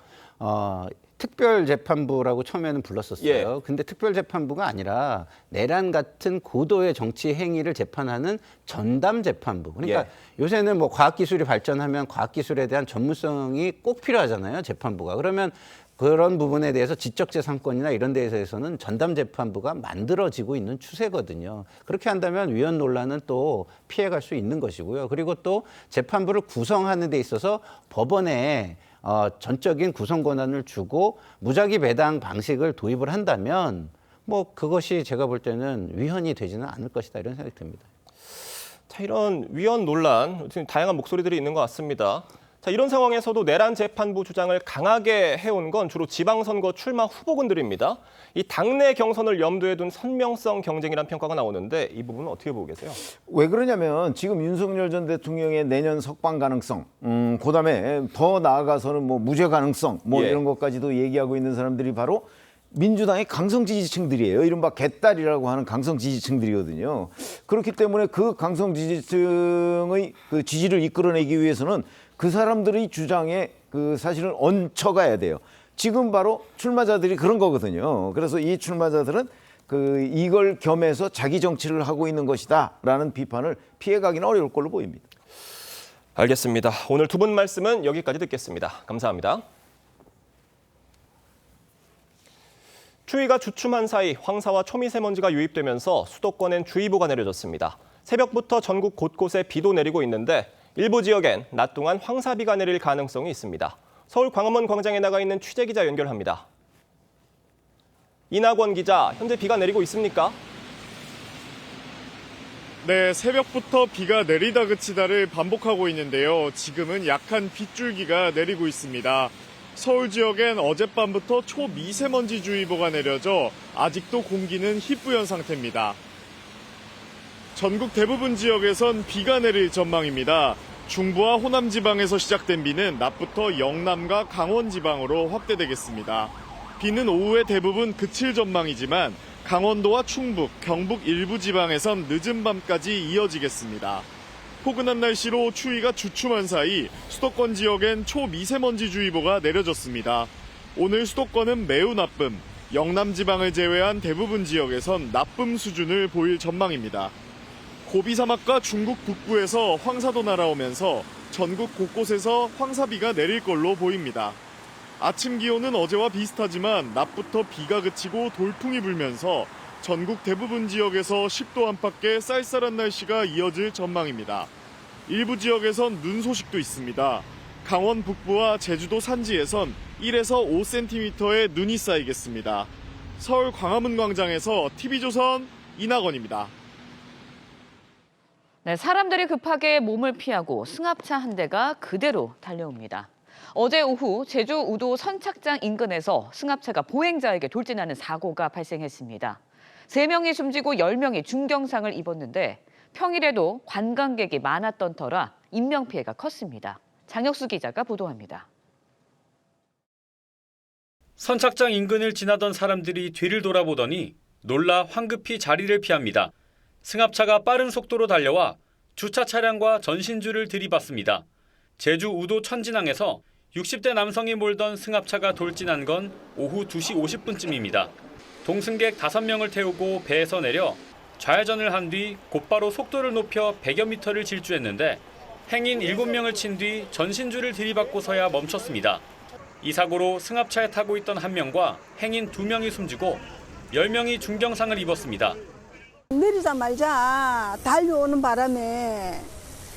특별재판부라고 처음에는 불렀었어요. 근데 특별재판부가 아니라 내란 같은 고도의 정치 행위를 재판하는 전담재판부. 그러니까 요새는 과학기술이 발전하면 과학기술에 대한 전문성이 꼭 필요하잖아요. 재판부가. 그러면 그런 부분에 대해서 지적재산권이나 이런 데에 대해서는 전담재판부가 만들어지고 있는 추세거든요. 그렇게 한다면 위헌 논란은 또 피해갈 수 있는 것이고요. 그리고 또 재판부를 구성하는 데 있어서 법원에 전적인 구성 권한을 주고 무작위 배당 방식을 도입을 한다면 뭐 그것이 제가 볼 때는 위헌이 되지는 않을 것이다 이런 생각이 듭니다. 자, 이런 위헌 논란, 다양한 목소리들이 있는 것 같습니다. 자, 이런 상황에서도 내란 재판부 주장을 강하게 해온 건 주로 지방선거 출마 후보군들입니다. 이 당내 경선을 염두에 둔 선명성 경쟁이라는 평가가 나오는데 이 부분은 어떻게 보고 계세요? 왜 그러냐면 지금 윤석열 전 대통령의 내년 석방 가능성, 그다음에 더 나아가서는 뭐 무죄 가능성, 뭐 이런 것까지도 얘기하고 있는 사람들이 바로 민주당의 강성 지지층들이에요. 이른바 개딸이라고 하는 강성 지지층들이거든요. 그렇기 때문에 그 강성 지지층의 그 지지를 이끌어내기 위해서는 그 사람들의 주장에 그 사실은 얹혀가야 돼요. 지금 바로 출마자들이 그런 거거든요. 그래서 이 출마자들은 이걸 겸해서 자기 정치를 하고 있는 것이다라는 비판을 피해가기는 어려울 걸로 보입니다. 알겠습니다. 오늘 두 분 말씀은 여기까지 듣겠습니다. 감사합니다. 추위가 주춤한 사이 황사와 초미세먼지가 유입되면서 수도권엔 주의보가 내려졌습니다. 새벽부터 전국 곳곳에 비도 내리고 있는데 일부 지역엔 낮 동안 황사비가 내릴 가능성이 있습니다. 서울 광화문 광장에 나가 있는 취재기자 연결합니다. 이낙원 기자, 현재 비가 내리고 있습니까? 네, 새벽부터 비가 내리다 그치다를 반복하고 있는데요. 지금은 약한 빗줄기가 내리고 있습니다. 서울 지역엔 어젯밤부터 초미세먼지주의보가 내려져 아직도 공기는 희뿌연 상태입니다. 전국 대부분 지역에선 비가 내릴 전망입니다. 중부와 호남 지방에서 시작된 비는 낮부터 영남과 강원 지방으로 확대되겠습니다. 비는 오후에 대부분 그칠 전망이지만 강원도와 충북, 경북 일부 지방에선 늦은 밤까지 이어지겠습니다. 포근한 날씨로 추위가 주춤한 사이 수도권 지역엔 초미세먼지주의보가 내려졌습니다. 오늘 수도권은 매우 나쁨, 영남 지방을 제외한 대부분 지역에선 나쁨 수준을 보일 전망입니다. 고비 사막과 중국 북부에서 황사도 날아오면서 전국 곳곳에서 황사비가 내릴 걸로 보입니다. 아침 기온은 어제와 비슷하지만 낮부터 비가 그치고 돌풍이 불면서 전국 대부분 지역에서 10도 안팎의 쌀쌀한 날씨가 이어질 전망입니다. 일부 지역에선 눈 소식도 있습니다. 강원 북부와 제주도 산지에선 1에서 5cm의 눈이 쌓이겠습니다. 서울 광화문 광장에서 TV조선 이낙원입니다. 네, 사람들이 급하게 몸을 피하고 승합차 한 대가 그대로 달려옵니다. 어제 오후 제주 우도 선착장 인근에서 승합차가 보행자에게 돌진하는 사고가 발생했습니다. 3명이 숨지고 10명이 중경상을 입었는데 평일에도 관광객이 많았던 터라 인명피해가 컸습니다. 장혁수 기자가 보도합니다. 선착장 인근을 지나던 사람들이 뒤를 돌아보더니 놀라 황급히 자리를 피합니다. 승합차가 빠른 속도로 달려와 주차 차량과 전신주를 들이받습니다. 제주 우도 천진항에서 60대 남성이 몰던 승합차가 돌진한 건 오후 2시 50분쯤입니다. 동승객 5명을 태우고 배에서 내려 좌회전을 한 뒤 곧바로 속도를 높여 100여 미터를 질주했는데 행인 7명을 친 뒤 전신주를 들이받고서야 멈췄습니다. 이 사고로 승합차에 타고 있던 1명과 행인 2명이 숨지고 10명이 중경상을 입었습니다. 내리자마자 달려오는 바람에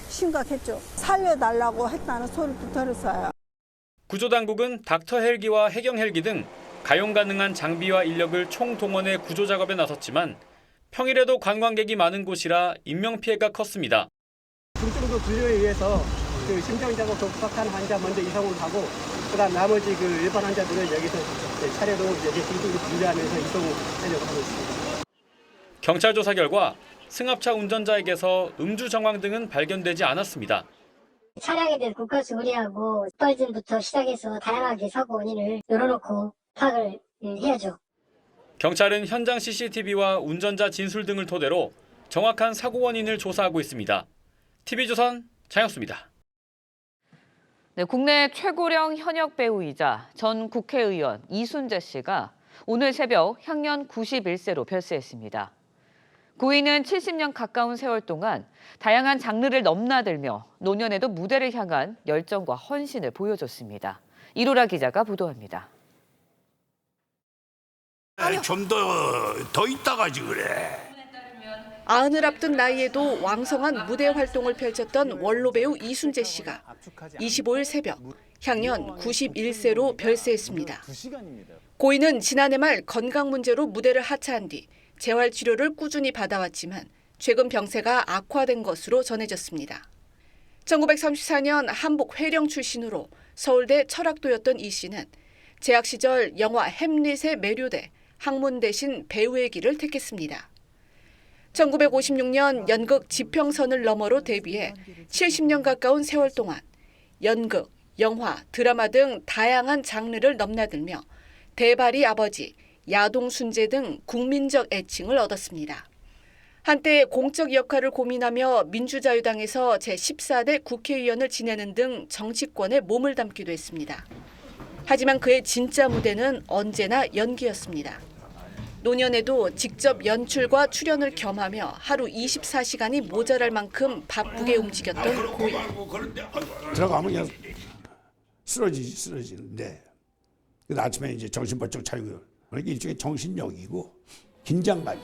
심각했죠. 살려달라고 했다는 소리도 들었어요. 구조당국은 닥터 헬기와 해경 헬기 등 가용 가능한 장비와 인력을 총동원해 구조 작업에 나섰지만 평일에도 관광객이 많은 곳이라 인명피해가 컸습니다. 중증도 진료에 의해서 심장자고 급박한 환자 먼저 이송을 하고 그다음 나머지 일반 환자들은 여기서 차례로 여기 중증도 진료하면서 이송을 하려고 하고 있습니다. 경찰 조사 결과 승합차 운전자에게서 음주 정황 등은 발견되지 않았습니다. 차량에 대해서 국가수 의뢰하고 떨진부터 시작해서 다양하게 사고 원인을 열어놓고 파악을 해야죠. 경찰은 현장 CCTV와 운전자 진술 등을 토대로 정확한 사고 원인을 조사하고 있습니다. TV조선 장혁수입니다. 네, 국내 최고령 현역 배우이자 전 국회의원 이순재 씨가 오늘 새벽 향년 91세로 별세했습니다. 고인은 70년 가까운 세월 동안 다양한 장르를 넘나들며 노년에도 무대를 향한 열정과 헌신을 보여줬습니다. 이로라 기자가 보도합니다. 좀 더 있다가지 그래. 90을 앞둔 나이에도 왕성한 무대 활동을 펼쳤던 원로 배우 이순재 씨가 25일 새벽 향년 91세로 별세했습니다. 고인은 지난해 말 건강 문제로 무대를 하차한 뒤 재활 치료를 꾸준히 받아왔지만 최근 병세가 악화된 것으로 전해졌습니다. 1934년 한복 회령 출신으로 서울대 철학도였던 이 씨는 재학 시절 영화 햄릿에 매료돼 학문 대신 배우의 길을 택했습니다. 1956년 연극 지평선을 너머로 데뷔해 70년 가까운 세월 동안 연극, 영화, 드라마 등 다양한 장르를 넘나들며 대발이 아버지, 야동순재 등 국민적 애칭을 얻었습니다. 한때 공적 역할을 고민하며 민주자유당에서 제14대 국회의원을 지내는 등 정치권에 몸을 담기도 했습니다. 하지만 그의 진짜 무대는 언제나 연기였습니다. 노년에도 직접 연출과 출연을 겸하며 하루 24시간이 모자랄 만큼 바쁘게 움직였던 고인. 들어가면 그냥 쓰러지는데 아침에 이제 정신 번쩍 차리고 그러니까 일종의 정신력이고 긴장감.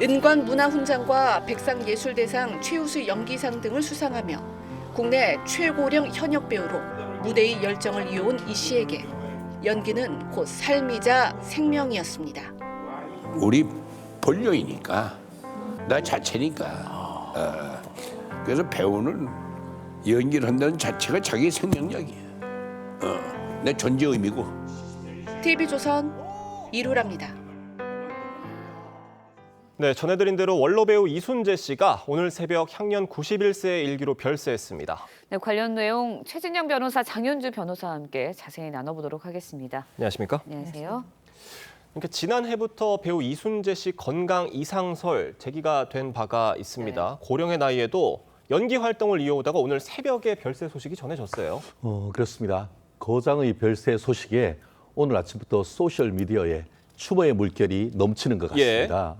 은관 문화훈장과 백상예술대상 최우수 연기상 등을 수상하며 국내 최고령 현역 배우로 무대의 열정을 이어온 이 씨에게 연기는 곧 삶이자 생명이었습니다. 우리 본료이니까 나 자체니까 그래서 배우는 연기를 한다는 자체가 자기 생명력이야. 내 존재 의미고. TV조선 이루라입니다. 네, 전해드린 대로 원로 배우 이순재 씨가 오늘 새벽 향년 91세의 일기로 별세했습니다. 네, 관련 내용 최진영 변호사, 장윤주 변호사와 함께 자세히 나눠보도록 하겠습니다. 안녕하십니까? 안녕하세요. 그러니까 지난해부터 배우 이순재 씨 건강 이상설 제기가 된 바가 있습니다. 고령의 나이에도 연기 활동을 이어오다가 오늘 새벽에 별세 소식이 전해졌어요. 그렇습니다. 거장의 별세 소식에 오늘 아침부터 소셜미디어에 추모의 물결이 넘치는 것 같습니다.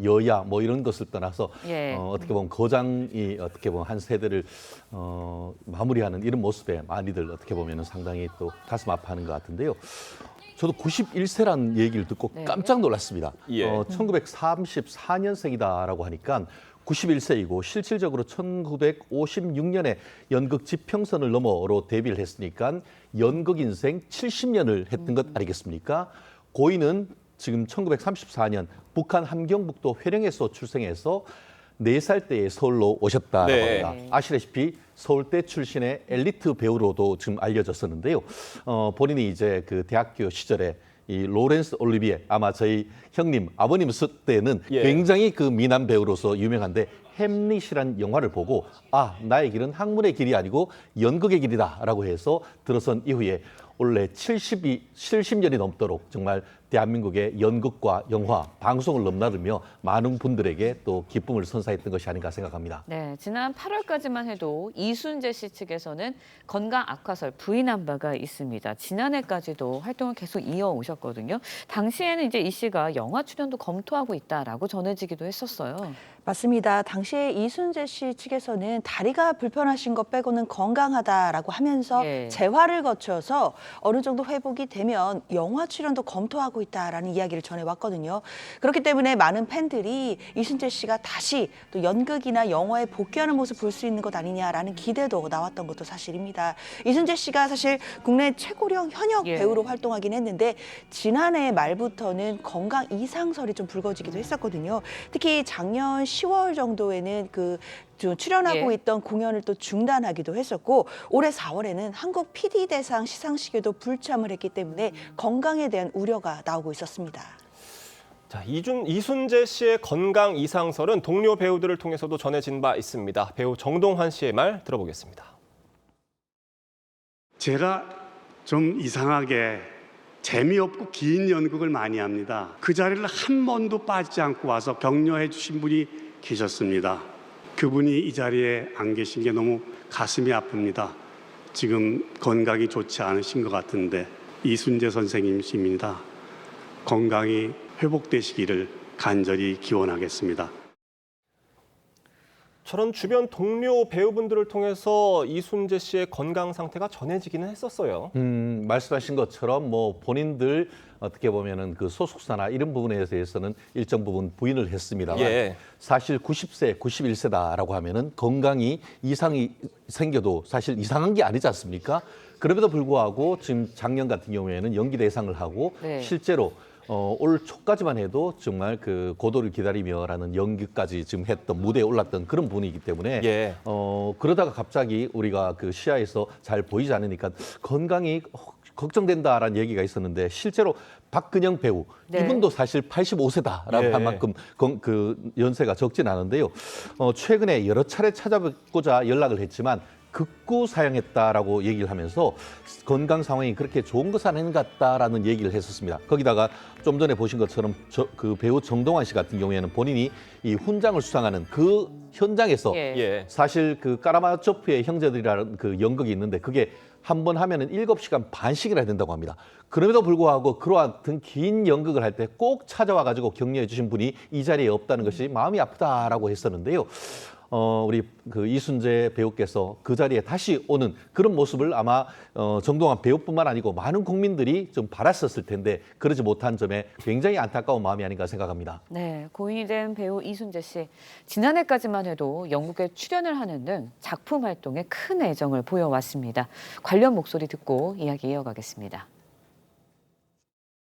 여야 뭐 이런 것을 떠나서 어떻게 보면 거장이 어떻게 보면 한 세대를 마무리하는 이런 모습에 많이들 어떻게 보면 상당히 또 가슴 아파하는 것 같은데요. 저도 91세라는 얘기를 듣고 깜짝 놀랐습니다. 1934년생이다라고 하니까 91세이고 실질적으로 1956년에 연극 지평선을 너머로 데뷔를 했으니까 연극 인생 70년을 했던 것 아니겠습니까? 고인은 지금 1934년 북한 함경북도 회령에서 출생해서 4살 때에 서울로 오셨다라고 합니다. 아시다시피 서울대 출신의 엘리트 배우로도 지금 알려졌었는데요. 본인이 이제 그 대학교 시절에 이 로렌스 올리비에 아마 저희 형님 아버님 때는 굉장히 그 미남 배우로서 유명한데 햄릿이란 영화를 보고 나의 길은 학문의 길이 아니고 연극의 길이다라고 해서 들어선 이후에 원래 70년이 넘도록 정말 대한민국의 연극과 영화, 방송을 넘나들며 많은 분들에게 또 기쁨을 선사했던 것이 아닌가 생각합니다. 네, 지난 8월까지만 해도 이순재 씨 측에서는 건강 악화설 부인한 바가 있습니다. 지난해까지도 활동을 계속 이어오셨거든요. 당시에는 이제 이 씨가 영화 출연도 검토하고 있다라고 전해지기도 했었어요. 맞습니다. 당시에 이순재 씨 측에서는 다리가 불편하신 것 빼고는 건강하다라고 하면서 재활을 거쳐서 어느 정도 회복이 되면 영화 출연도 검토하고 있다라는 이야기를 전해왔거든요. 그렇기 때문에 많은 팬들이 이순재 씨가 다시 또 연극이나 영화에 복귀하는 모습 볼 수 있는 것 아니냐라는 기대도 나왔던 것도 사실입니다. 이순재 씨가 사실 국내 최고령 현역 배우로 활동하긴 했는데 지난해 말부터는 건강 이상설이 좀 불거지기도 했었거든요. 특히 작년 10월 정도에는 출연하고 있던 공연을 또 중단하기도 했었고 올해 4월에는 한국 PD대상 시상식에도 불참을 했기 때문에 건강에 대한 우려가 나오고 있었습니다. 자, 이순재 씨의 건강 이상설은 동료 배우들을 통해서도 전해진 바 있습니다. 배우 정동환 씨의 말 들어보겠습니다. 제가 좀 이상하게 재미없고 긴 연극을 많이 합니다. 그 자리를 한 번도 빠지지 않고 와서 격려해 주신 분이 계셨습니다. 그분이 이 자리에 안 계신 게 너무 가슴이 아픕니다. 지금 건강이 좋지 않으신 것 같은데 이순재 선생님입니다. 건강이 회복되시기를 간절히 기원하겠습니다. 저런 주변 동료 배우분들을 통해서 이순재 씨의 건강 상태가 전해지기는 했었어요. 말씀하신 것처럼 뭐 본인들 어떻게 보면은 그 소속사나 이런 부분에 대해서는 일정 부분 부인을 했습니다만 예. 사실 90세, 91세다라고 하면은 건강이 이상이 생겨도 사실 이상한 게 아니지 않습니까? 그럼에도 불구하고 지금 작년 같은 경우에는 연기 대상을 하고 네. 실제로 올 초까지만 해도 정말 그 고도를 기다리며라는 연기까지 지금 했던 무대에 올랐던 그런 분이기 때문에 예. 그러다가 갑자기 우리가 그 시야에서 잘 보이지 않으니까 건강이 걱정된다라는 얘기가 있었는데 실제로 박근영 배우 네. 이분도 사실 85세다라는 예. 한 만큼 그 연세가 적진 않은데요. 최근에 여러 차례 찾아뵙고자 연락을 했지만 극구 사양했다라고 얘기를 하면서 건강 상황이 그렇게 좋은 것은 아닌 것 같다라는 얘기를 했었습니다. 거기다가 좀 전에 보신 것처럼 그 배우 정동환 씨 같은 경우에는 본인이 이 훈장을 수상하는 그 현장에서 예. 사실 그 까라마초프의 형제들이라는 그 연극이 있는데 그게 한 번 하면은 7시간 반씩이나 된다고 합니다. 그럼에도 불구하고 그러한 긴 연극을 할 때 꼭 찾아와 가지고 격려해 주신 분이 이 자리에 없다는 것이 마음이 아프다라고 했었는데요. 우리 그 이순재 배우께서 그 자리에 다시 오는 그런 모습을 아마 정동환 배우뿐만 아니고 많은 국민들이 좀 바랐었을 텐데 그러지 못한 점에 굉장히 안타까운 마음이 아닌가 생각합니다. 네, 고인이 된 배우 이순재 씨. 지난해까지만 해도 연극에 출연을 하는 등 작품 활동에 큰 애정을 보여왔습니다. 관련 목소리 듣고 이야기 이어가겠습니다.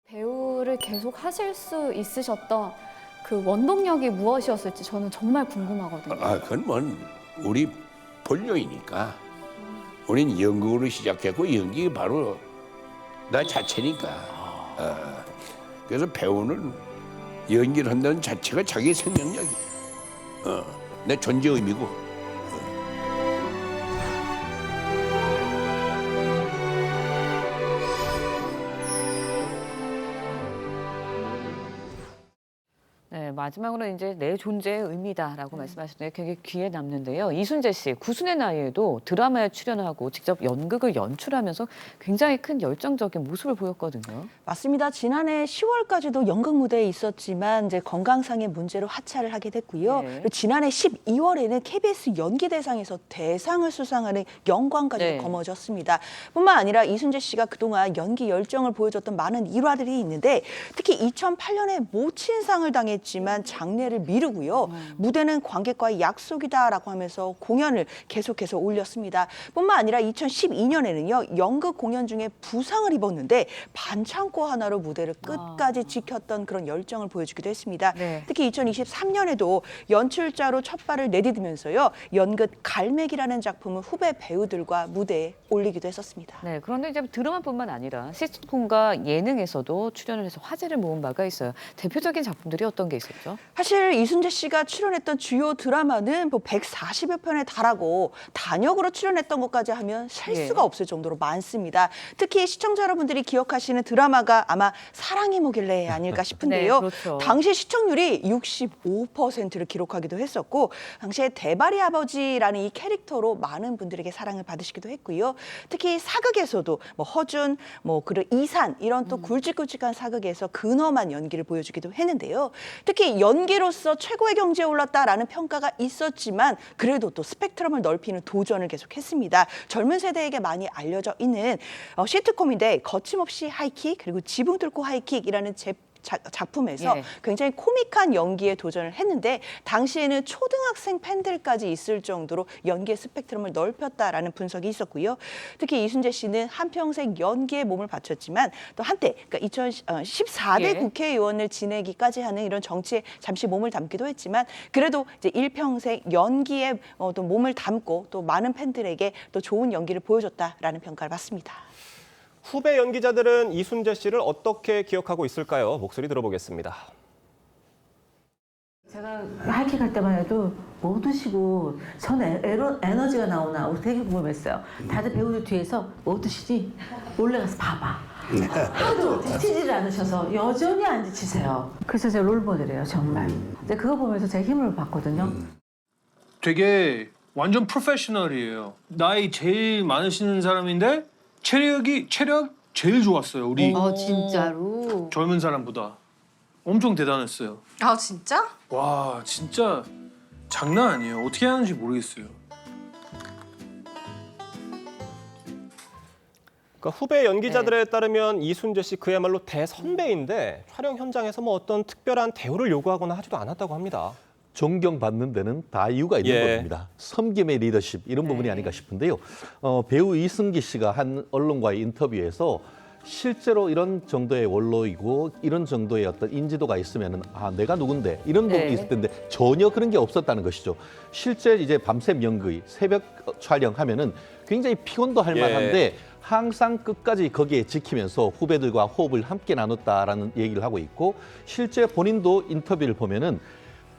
배우를 계속 하실 수 있으셨던 그 원동력이 무엇이었을지 저는 정말 궁금하거든요. 그건 뭐 우리 본료이니까. 우린 연극으로 시작했고 연기가 바로 나 자체니까. 그래서 배우는 연기를 한다는 자체가 자기 생명력이야. 내 존재 의미고. 네, 마지막으로 이제 내 존재의 의미다라고 말씀하셨는데 굉장히 귀에 남는데요. 이순재 씨, 9순의 나이에도 드라마에 출연하고 직접 연극을 연출하면서 굉장히 큰 열정적인 모습을 보였거든요. 맞습니다. 지난해 10월까지도 연극 무대에 있었지만 이제 건강상의 문제로 하차를 하게 됐고요. 네. 그리고 지난해 12월에는 KBS 연기대상에서 대상을 수상하는 영광까지 네. 거머쥐었습니다. 뿐만 아니라 이순재 씨가 그동안 연기 열정을 보여줬던 많은 일화들이 있는데 특히 2008년에 모친상을 당했지만 장례를 미루고요. 무대는 관객과의 약속이다라고 하면서 공연을 계속해서 올렸습니다. 뿐만 아니라 2012년에는요. 연극 공연 중에 부상을 입었는데 반창고 하나로 무대를 끝까지 지켰던 그런 열정을 보여주기도 했습니다. 네. 특히 2023년에도 연출자로 첫 발을 내디디면서요. 연극 갈매기라는 작품을 후배 배우들과 무대에 올리기도 했었습니다. 네, 그런데 이제 드라마뿐만 아니라 시트콤과 예능에서도 출연을 해서 화제를 모은 바가 있어요. 대표적인 작품들이 어떤 게 있었죠? 사실 이순재 씨가 출연했던 주요 드라마는 뭐 140여 편에 달하고 단역으로 출연했던 것까지 하면 셀 수가 없을 정도로 많습니다. 특히 시청자 여러분들이 기억하시는 드라마가 아마 사랑이 뭐길래 아닐까 싶은데요. 네, 그렇죠. 당시 시청률이 65%를 기록하기도 했었고 당시에 대발이 아버지라는 이 캐릭터로 많은 분들에게 사랑을 받으시기도 했고요. 특히 사극에서도 뭐 허준, 뭐 그리고 이산 이런 또 굵직굵직한 사극에서 근엄한 연기를 보여주기도 했는데요. 특히 연기로서 최고의 경지에 올랐다라는 평가가 있었지만 그래도 또 스펙트럼을 넓히는 도전을 계속했습니다. 젊은 세대에게 많이 알려져 있는 시트콤인데 거침없이 하이킥 그리고 지붕 뚫고 하이킥이라는 작품에서 예. 굉장히 코믹한 연기에 도전을 했는데 당시에는 초등학생 팬들까지 있을 정도로 연기의 스펙트럼을 넓혔다라는 분석이 있었고요. 특히 이순재 씨는 한평생 연기에 몸을 바쳤지만 또 한때 그러니까 2014대 예. 국회의원을 지내기까지 하는 이런 정치에 잠시 몸을 담기도 했지만 그래도 이제 일평생 연기에 또 몸을 담고 또 많은 팬들에게 또 좋은 연기를 보여줬다라는 평가를 받습니다. 후배 연기자들은 이순재 씨를 어떻게 기억하고 있을까요? 목소리 들어보겠습니다. 제가 하이킥 할 때만 해도 뭐 드시고 전 에너지가 나오나 우리 되게 궁금했어요. 다들 배우들 뒤에서 뭐 드시지? 몰래 가서 봐봐. 하도 지치지를 않으셔서 여전히 안 지치세요. 그래서 제 롤모델이에요, 정말. 근데 그거 보면서 제 힘을 봤거든요. 되게 완전 프로페셔널이에요. 나이 제일 많으신 사람인데 체력 제일 좋았어요. 우리 진짜로? 젊은 사람보다 엄청 대단했어요. 아, 진짜? 와 진짜 장난 아니에요. 어떻게 하는지 모르겠어요. 그러니까 후배 연기자들에 따르면 이순재 씨 그야말로 대선배인데 촬영 현장에서 뭐 어떤 특별한 대우를 요구하거나 하지도 않았다고 합니다. 존경받는 데는 다 이유가 있는 겁니다. 섬김의 리더십 이런 부분이 아닌가 싶은데요. 배우 이승기 씨가 한 언론과의 인터뷰에서 실제로 이런 정도의 원로이고 이런 정도의 어떤 인지도가 있으면은 내가 누군데 이런 부분이 있을 텐데 전혀 그런 게 없었다는 것이죠. 실제 이제 밤샘 연기, 새벽 촬영하면은 굉장히 피곤도 할 만한데 항상 끝까지 거기에 지키면서 후배들과 호흡을 함께 나눴다라는 얘기를 하고 있고 실제 본인도 인터뷰를 보면은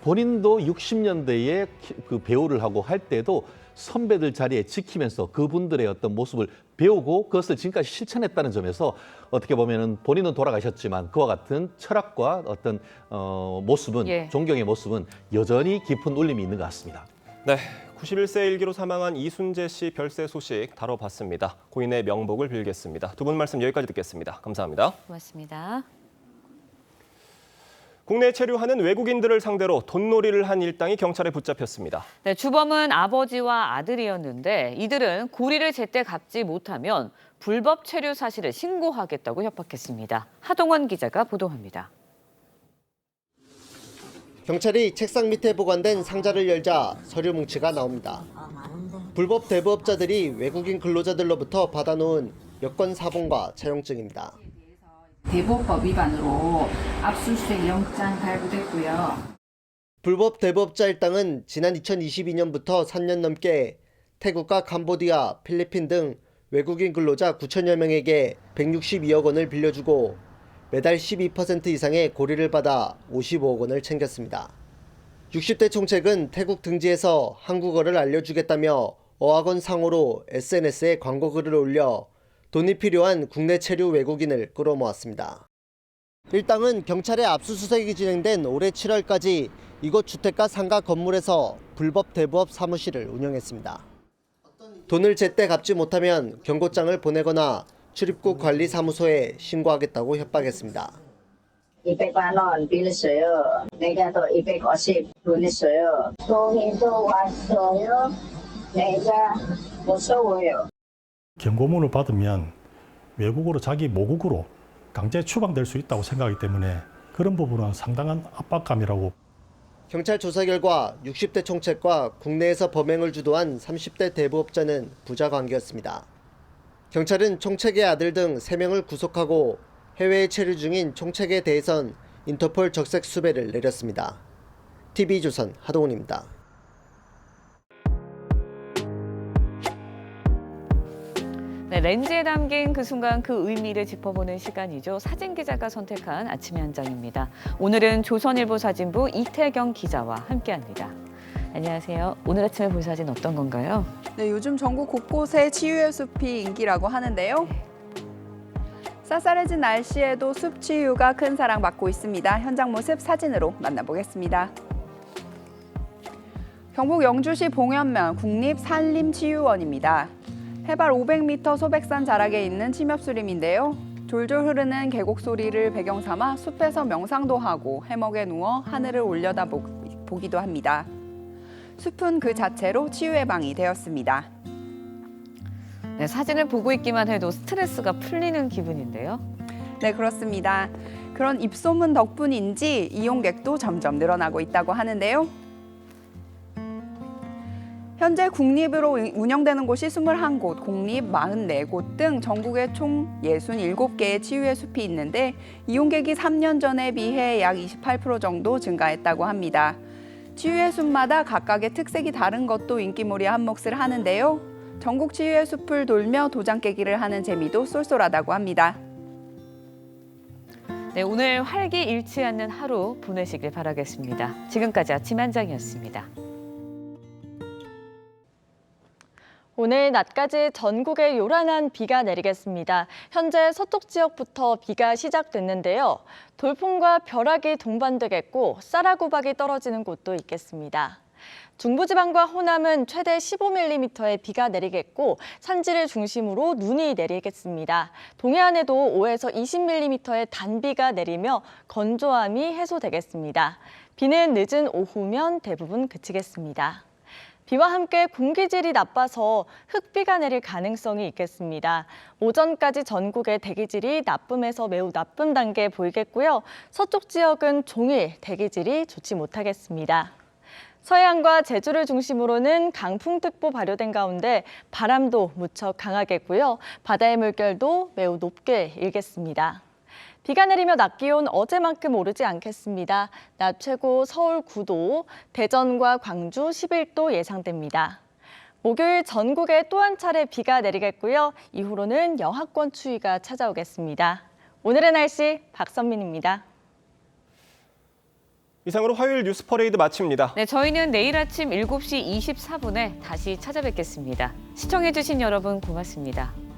본인도 60년대에 그 배우를 하고 할 때도 선배들 자리에 지키면서 그분들의 어떤 모습을 배우고 그것을 지금까지 실천했다는 점에서 어떻게 보면은 본인은 돌아가셨지만 그와 같은 철학과 어떤 모습은 존경의 모습은 여전히 깊은 울림이 있는 것 같습니다. 네, 91세 일기로 사망한 이순재 씨 별세 소식 다뤄봤습니다. 고인의 명복을 빌겠습니다. 두 분 말씀 여기까지 듣겠습니다. 감사합니다. 고맙습니다. 국내에 체류하는 외국인들을 상대로 돈놀이를 한 일당이 경찰에 붙잡혔습니다. 네, 주범은 아버지와 아들이었는데 이들은 고리를 제때 갚지 못하면 불법 체류 사실을 신고하겠다고 협박했습니다. 하동원 기자가 보도합니다. 경찰이 책상 밑에 보관된 상자를 열자 서류 뭉치가 나옵니다. 불법 대부업자들이 외국인 근로자들로부터 받아놓은 여권 사본과 차용증입니다. 대부업법 위반으로 압수수색 영장 발부됐고요. 불법 대부업자 일당은 지난 2022년부터 3년 넘게 태국과 캄보디아, 필리핀 등 외국인 근로자 9천여 명에게 162억 원을 빌려주고 매달 12% 이상의 고리를 받아 55억 원을 챙겼습니다. 60대 총책은 태국 등지에서 한국어를 알려주겠다며 어학원 상호로 SNS에 광고 글을 올려 돈이 필요한 국내 체류 외국인을 끌어모았습니다. 일당은 경찰의 압수수색이 진행된 올해 7월까지 이곳 주택가 상가 건물에서 불법 대부업 사무실을 운영했습니다. 돈을 제때 갚지 못하면 경고장을 보내거나 출입국 관리사무소에 신고하겠다고 협박했습니다. 200만 원 빌렸어요. 내가 더 250 보냈어요. 돈도 왔어요. 내가 무서워요. 경고문을 받으면 외국으로 자기 모국으로 강제 추방될 수 있다고 생각하기 때문에 그런 부분은 상당한 압박감이라고. 경찰 조사 결과 60대 총책과 국내에서 범행을 주도한 30대 대부업자는 부자 관계였습니다. 경찰은 총책의 아들 등 3명을 구속하고 해외에 체류 중인 총책에 대해선 인터폴 적색 수배를 내렸습니다. TV조선 하동훈입니다. 네, 렌즈에 담긴 그 순간 그 의미를 짚어보는 시간이죠. 사진 기자가 선택한 아침의 한 장입니다. 오늘은 조선일보 사진부 이태경 기자와 함께합니다. 안녕하세요. 오늘 아침에 볼 사진 어떤 건가요? 네, 요즘 전국 곳곳에 치유의 숲이 인기라고 하는데요. 쌀쌀해진 날씨에도 숲 치유가 큰 사랑받고 있습니다. 현장 모습 사진으로 만나보겠습니다. 경북 영주시 봉현면 국립산림치유원입니다. 해발 500m 소백산 자락에 있는 침엽수림인데요. 졸졸 흐르는 계곡 소리를 배경 삼아 숲에서 명상도 하고 해먹에 누워 하늘을 올려다 보기도 합니다. 숲은 그 자체로 치유 예방이 되었습니다. 네, 사진을 보고 있기만 해도 스트레스가 풀리는 기분인데요. 네, 그렇습니다. 그런 입소문 덕분인지 이용객도 점점 늘어나고 있다고 하는데요. 현재 국립으로 운영되는 곳이 21곳, 공립 44곳 등 전국에 총 67개의 치유의 숲이 있는데 이용객이 3년 전에 비해 약 28% 정도 증가했다고 합니다. 치유의 숲마다 각각의 특색이 다른 것도 인기몰이의 한 몫을 하는데요. 전국 치유의 숲을 돌며 도장 깨기를 하는 재미도 쏠쏠하다고 합니다. 네, 오늘 활기일치 않는 하루 보내시길 바라겠습니다. 지금까지 아침 한 장이었습니다. 오늘 낮까지 전국에 요란한 비가 내리겠습니다. 현재 서쪽 지역부터 비가 시작됐는데요. 돌풍과 벼락이 동반되겠고 쌀아구박이 떨어지는 곳도 있겠습니다. 중부지방과 호남은 최대 15mm의 비가 내리겠고 산지를 중심으로 눈이 내리겠습니다. 동해안에도 5에서 20mm의 단비가 내리며 건조함이 해소되겠습니다. 비는 늦은 오후면 대부분 그치겠습니다. 비와 함께 공기질이 나빠서 흙비가 내릴 가능성이 있겠습니다. 오전까지 전국의 대기질이 나쁨에서 매우 나쁨 단계에 보이겠고요. 서쪽 지역은 종일 대기질이 좋지 못하겠습니다. 서해안과 제주를 중심으로는 강풍특보 발효된 가운데 바람도 무척 강하겠고요. 바다의 물결도 매우 높게 일겠습니다. 비가 내리며 낮 기온 어제만큼 오르지 않겠습니다. 낮 최고 서울 9도, 대전과 광주 11도 예상됩니다. 목요일 전국에 또 한 차례 비가 내리겠고요. 이후로는 영하권 추위가 찾아오겠습니다. 오늘의 날씨 박선민입니다. 이상으로 화요일 뉴스 퍼레이드 마칩니다. 네, 저희는 내일 아침 7시 24분에 다시 찾아뵙겠습니다. 시청해주신 여러분 고맙습니다.